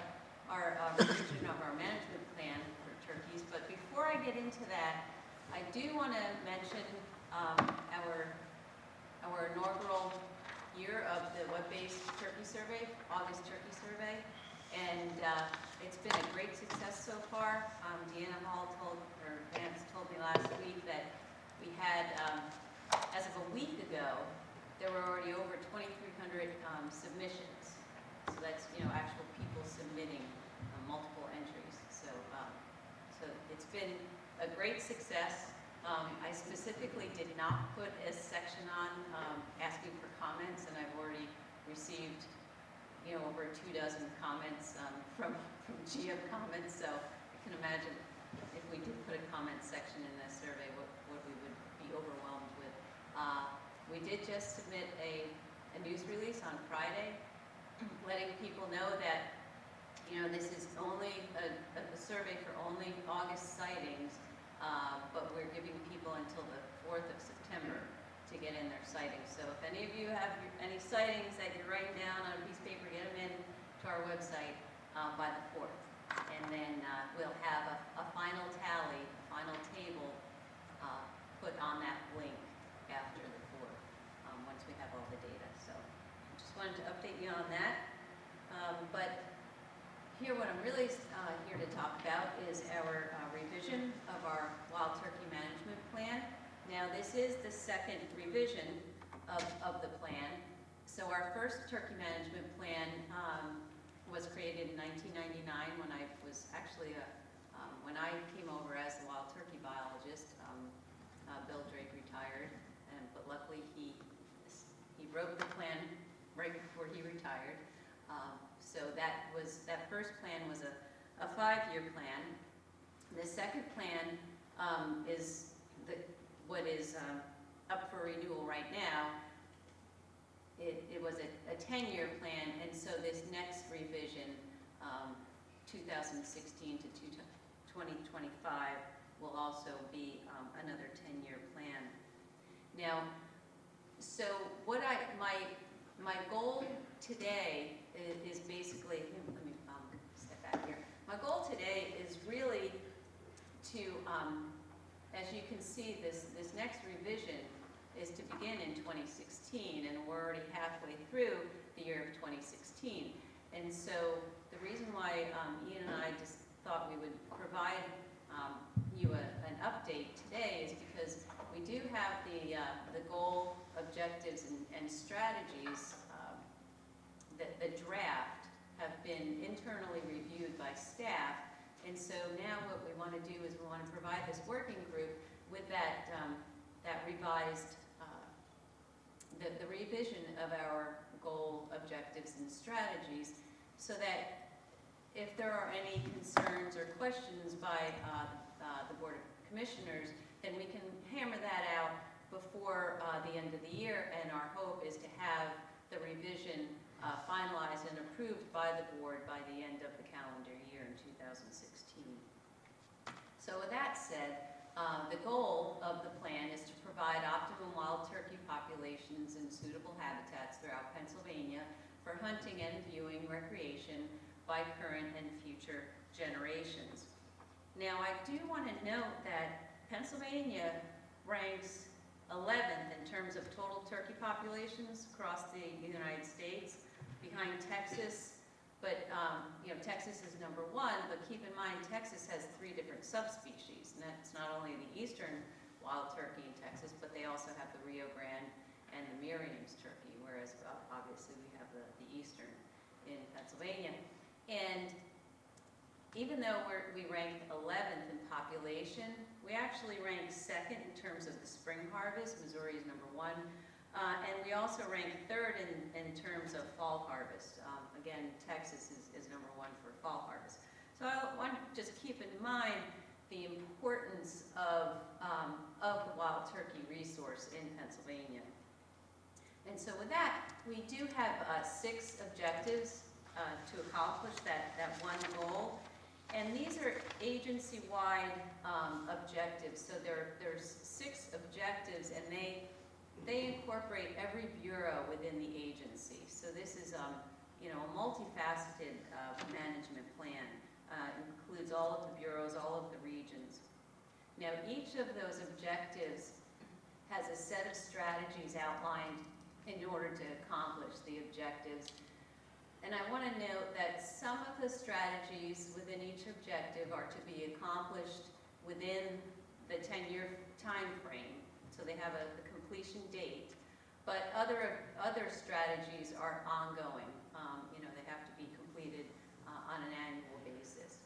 our revision of our management plan for turkeys. But before I get into that, I do want to mention our inaugural year of the web-based turkey survey, August turkey survey. And it's been a great success so far. Vance told me last week that we had, as of a week ago, there were already over 2,300 submissions. So that's, you know, actual people submitting multiple entries. So it's been a great success. I specifically did not put a section on asking for comments, and I've already received, you know, over 24 comments from GM comments. So I can imagine if we did put a comment section in that survey, what we would be overwhelmed with. We did just submit a news release on Friday, letting people know that, you know, this is only a survey for only August sightings, but we're giving people until the 4th of September to get in their sightings. So if any of you have any sightings that you're writing down on a piece of paper, get them in to our website by the 4th. And then we'll have a final tally, a final table put on that link after the 4th, once we have all the data. So just wanted to update you on that. But here, what I'm really here to talk about is our revision of our wild turkey management plan. Now, this is the second revision of the plan. So our first turkey management plan was created in 1999 when I was actually when I came over as a wild turkey biologist. Bill Drake retired, but luckily he wrote the plan right before he retired. So that first plan was a 5-year plan. The second plan is what is up for renewal right now. It was a 10-year plan, and so this next revision, 2016 to 2025, will also be another 10-year plan. Now, so what my goal today is basically, let me step back here. My goal today is really to, as you can see, this next revision is to begin in 2016, and we're already halfway through the year of 2016. And so the reason why Ian and I just thought we would provide you an update today is because we do have the goal, objectives, and strategies. The draft have been internally reviewed by staff, and so now what we want to do is we want to provide this working group with that revised, the revision of our goal, objectives, and strategies, so that if there are any concerns or questions by the Board of Commissioners, then we can hammer that out before the end of the year, and our hope is to have the revision finalized and approved by the board by the end of the calendar year in 2016. So with that said, the goal of the plan is to provide optimum wild turkey populations in suitable habitats throughout Pennsylvania for hunting and viewing recreation by current and future generations. Now, I do want to note that Pennsylvania ranks 11th in terms of total turkey populations across the United States, behind Texas. But Texas is number 1, but keep in mind Texas has 3 different subspecies, and that's not only the eastern wild turkey in Texas, but they also have the Rio Grande and the Merriam's turkey, whereas obviously we have the eastern in Pennsylvania. And even though we ranked 11th in population, we actually ranked 2nd in terms of the spring harvest. Missouri is number 1. And we also ranked 3rd in terms of fall harvest. Again, Texas is number 1 for fall harvest. So I want to just keep in mind the importance of the wild turkey resource in Pennsylvania. And so with that, we do have 6 objectives to accomplish that one goal. And these are agency-wide objectives. So there's 6 objectives, and they incorporate every bureau within the agency. So this is a multifaceted management plan. Includes all of the bureaus, all of the regions. Now, each of those objectives has a set of strategies outlined in order to accomplish the objectives. And I want to note that some of the strategies within each objective are to be accomplished within the 10-year time frame, so they have a completion date. But other strategies are ongoing. They have to be completed on an annual basis.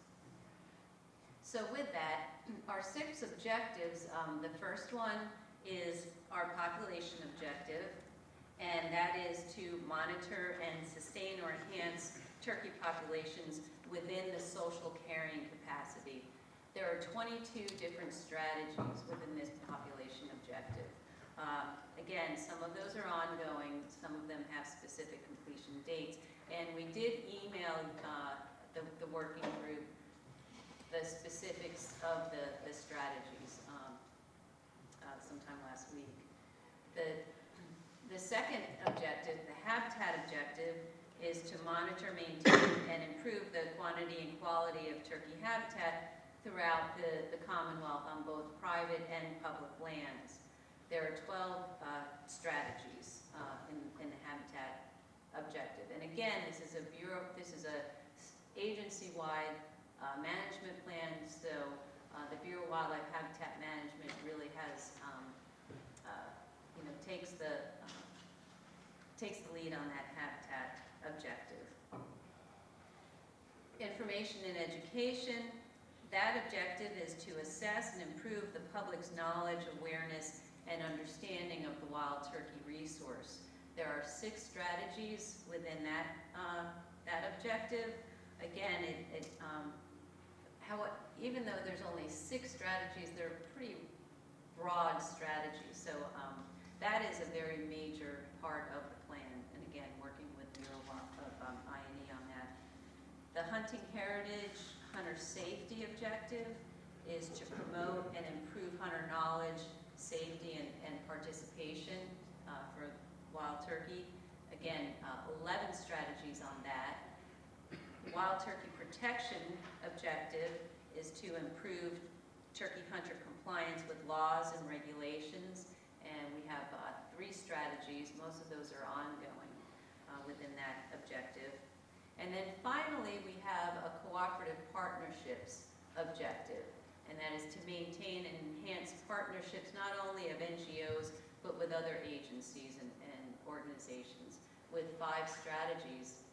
So with that, our 6 objectives, the first one is our population objective, and that is to monitor and sustain or enhance turkey populations within the social carrying capacity. There are 22 different strategies within this population objective. Again, some of those are ongoing, some of them have specific completion dates, and we did email the working group the specifics of the strategies sometime last week. The second objective, the habitat objective, is to monitor, maintain, and improve the quantity and quality of turkey habitat throughout the Commonwealth on both private and public lands. There are 12 strategies in the habitat objective. And again, this is a agency-wide management plan, so the Bureau of Wildlife Habitat Management really has, takes the lead on that habitat objective. information and education, that objective is to assess and improve the public's knowledge, awareness, and understanding of the wild turkey resource. There are 6 strategies within that objective. Again, even though there's only 6 strategies, they're pretty broad strategies. So that is a very major part of the plan. And again, working with Bureau of INE on that. The hunting heritage, hunter safety objective is to promote and improve hunter knowledge, safety, and participation for wild turkey. Again, 11 strategies on that. Wild turkey protection objective is to improve turkey hunter compliance with laws and regulations, and we have 3 strategies. Most of those are ongoing within that objective. And then finally, we have a cooperative partnerships objective, and that is to maintain and enhance partnerships not only of NGOs, but with other agencies and organizations, with 5 strategies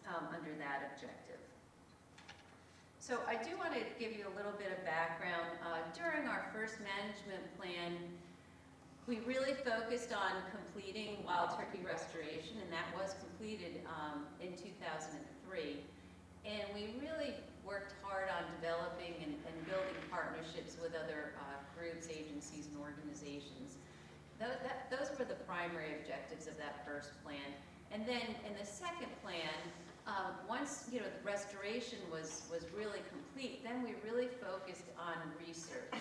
under that objective. So I do want to give you a little bit of background. During our first management plan, we really focused on completing wild turkey restoration, and that was completed in 2003. And we really worked hard on developing and building partnerships with other groups, agencies, and organizations. Those were the primary objectives of that first plan. And then in the second plan, once the restoration was really complete, then we really focused on research.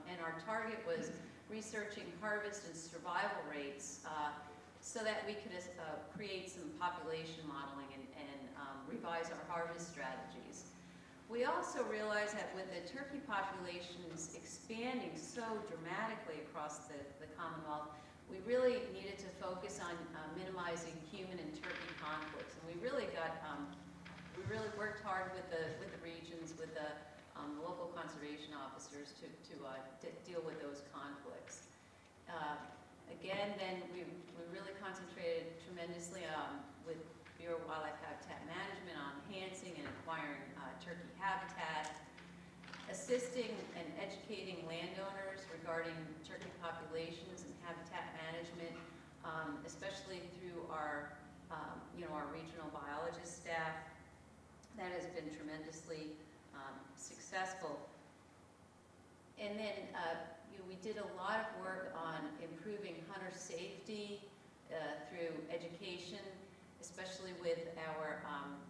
And our target was researching harvest and survival rates so that we could create some population modeling and revise our harvest strategies. We also realized that with the turkey populations expanding so dramatically across the Commonwealth, we really needed to focus on minimizing human and turkey conflicts. And we really worked hard with the regions, with the local conservation officers to deal with those conflicts. Again, then we really concentrated tremendously with Bureau of Wildlife Habitat Management on enhancing and acquiring turkey habitat, assisting and educating landowners regarding turkey populations and habitat management, especially through our regional biologist staff. That has been tremendously successful. And then we did a lot of work on improving hunter safety through education, especially with our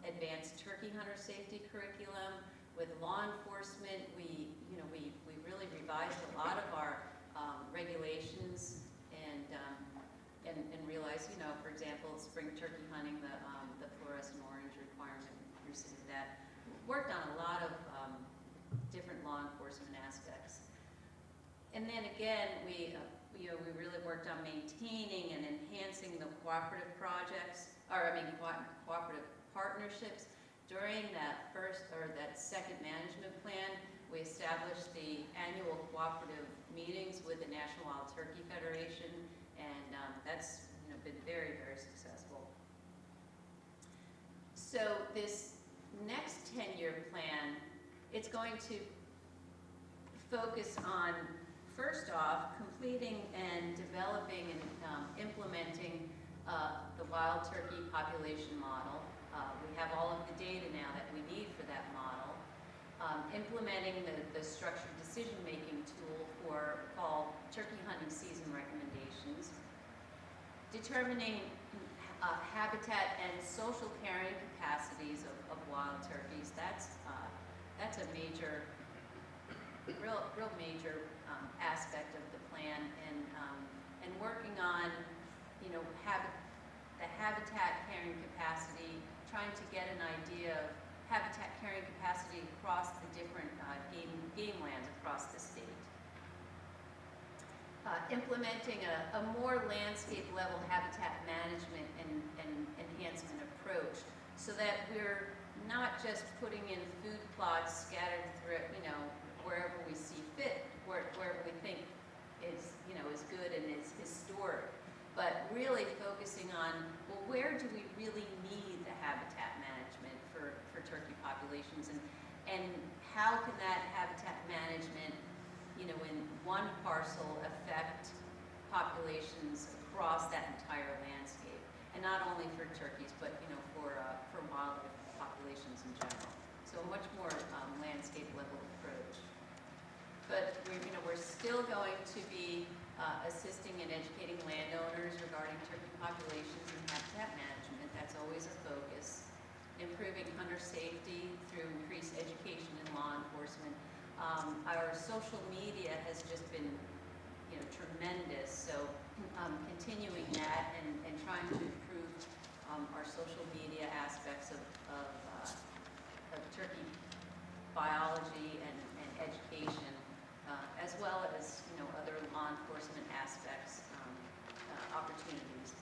advanced turkey hunter safety curriculum. With law enforcement, we really revised a lot of our regulations and realized, for example, spring turkey hunting, the fluorescent orange requirement, rescinded that. Worked on a lot of different law enforcement aspects. And then again, we really worked on maintaining and enhancing the cooperative cooperative partnerships. During that second management plan, we established the annual cooperative meetings with the National Wild Turkey Federation, and that's been very, very successful. So this next 10-year plan, it's going to focus on, first off, completing and developing and implementing the wild turkey population model. We have all of the data now that we need for that model. Implementing the structured decision-making tool for fall turkey hunting season recommendations. Determining habitat and social carrying capacities of wild turkeys. That's a major, real major aspect of the plan, and working on the habitat carrying capacity, trying to get an idea of habitat carrying capacity across the different game lands across the state. Implementing a more landscape level habitat management and enhancement approach, so that we're not just putting in food plots scattered through, wherever we see fit, wherever we think is good and is historic, but really focusing on, well, where do we really need the habitat management for turkey populations? And how can that habitat management, you know, in one parcel affect populations across that entire landscape? And not only for turkeys, but, you know, for wildlife populations in general. So a much more landscape level approach. But we're still going to be assisting and educating landowners regarding turkey populations and habitat management. That's always a focus. Improving hunter safety through increased education and law enforcement. Our social media has just been, you know, tremendous. So continuing that and trying to improve our social media aspects of turkey biology and education, as well as, you know, other law enforcement aspects, opportunities.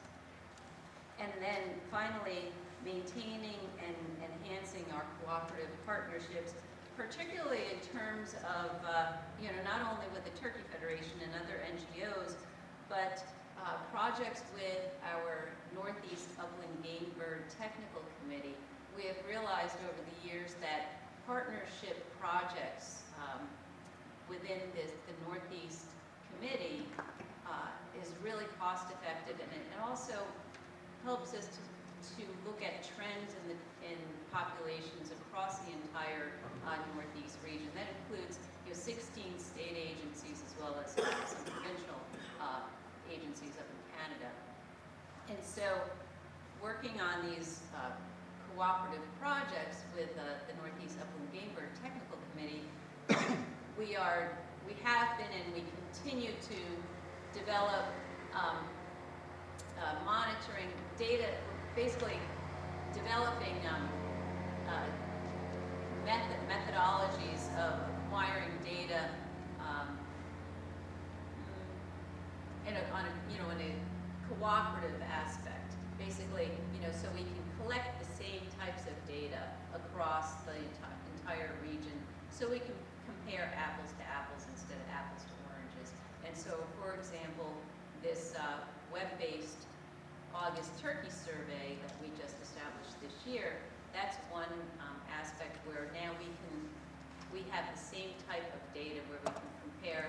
And then finally, maintaining and enhancing our cooperative partnerships, particularly in terms of, you know, not only with the Turkey Federation and other NGOs, but projects with our Northeast Upland Game Bird Technical Committee. We have realized over the years that partnership projects within the Northeast Committee is really cost effective, and it also helps us to look at trends in populations across the entire Northeast region. That includes, you know, 16 state agencies as well as some provincial agencies up in Canada. And so working on these cooperative projects with the Northeast Upland Game Bird Technical Committee, we have been and we continue to develop monitoring data, basically developing methodologies of acquiring data in a cooperative aspect. Basically, you know, so we can collect the same types of data across the entire region, so we can compare apples to apples instead of apples to oranges. And so, for example, this web-based August turkey survey that we just established this year, that's one aspect where now we have the same type of data where we can compare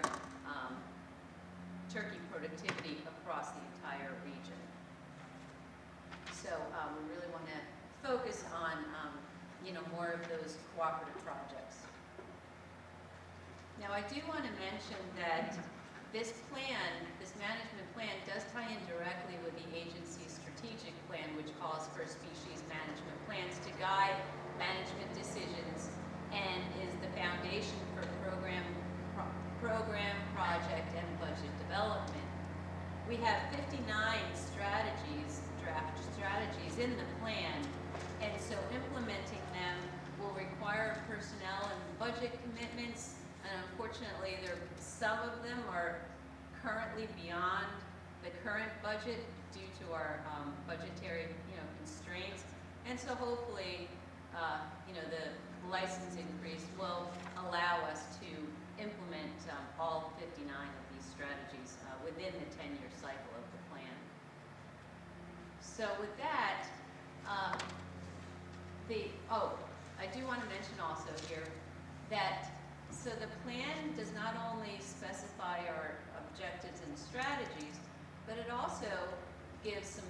turkey productivity across the entire region. So we really want to focus on you know, more of those cooperative projects. Now I do want to mention that this plan, this management plan, does tie in directly with the agency's strategic plan, which calls for species management plans to guide management decisions and is the foundation for program, project, and budget development. We have 59 strategies, draft strategies in the plan, and so implementing them will require personnel and budget commitments. And unfortunately, some of them are currently beyond the current budget due to our budgetary, you know, constraints. And so hopefully, you know, the license increase will allow us to implement all 59 of these strategies within the 10-year cycle of the plan. So with that, I do want to mention also here that so the plan does not only specify our objectives and strategies, but it also gives some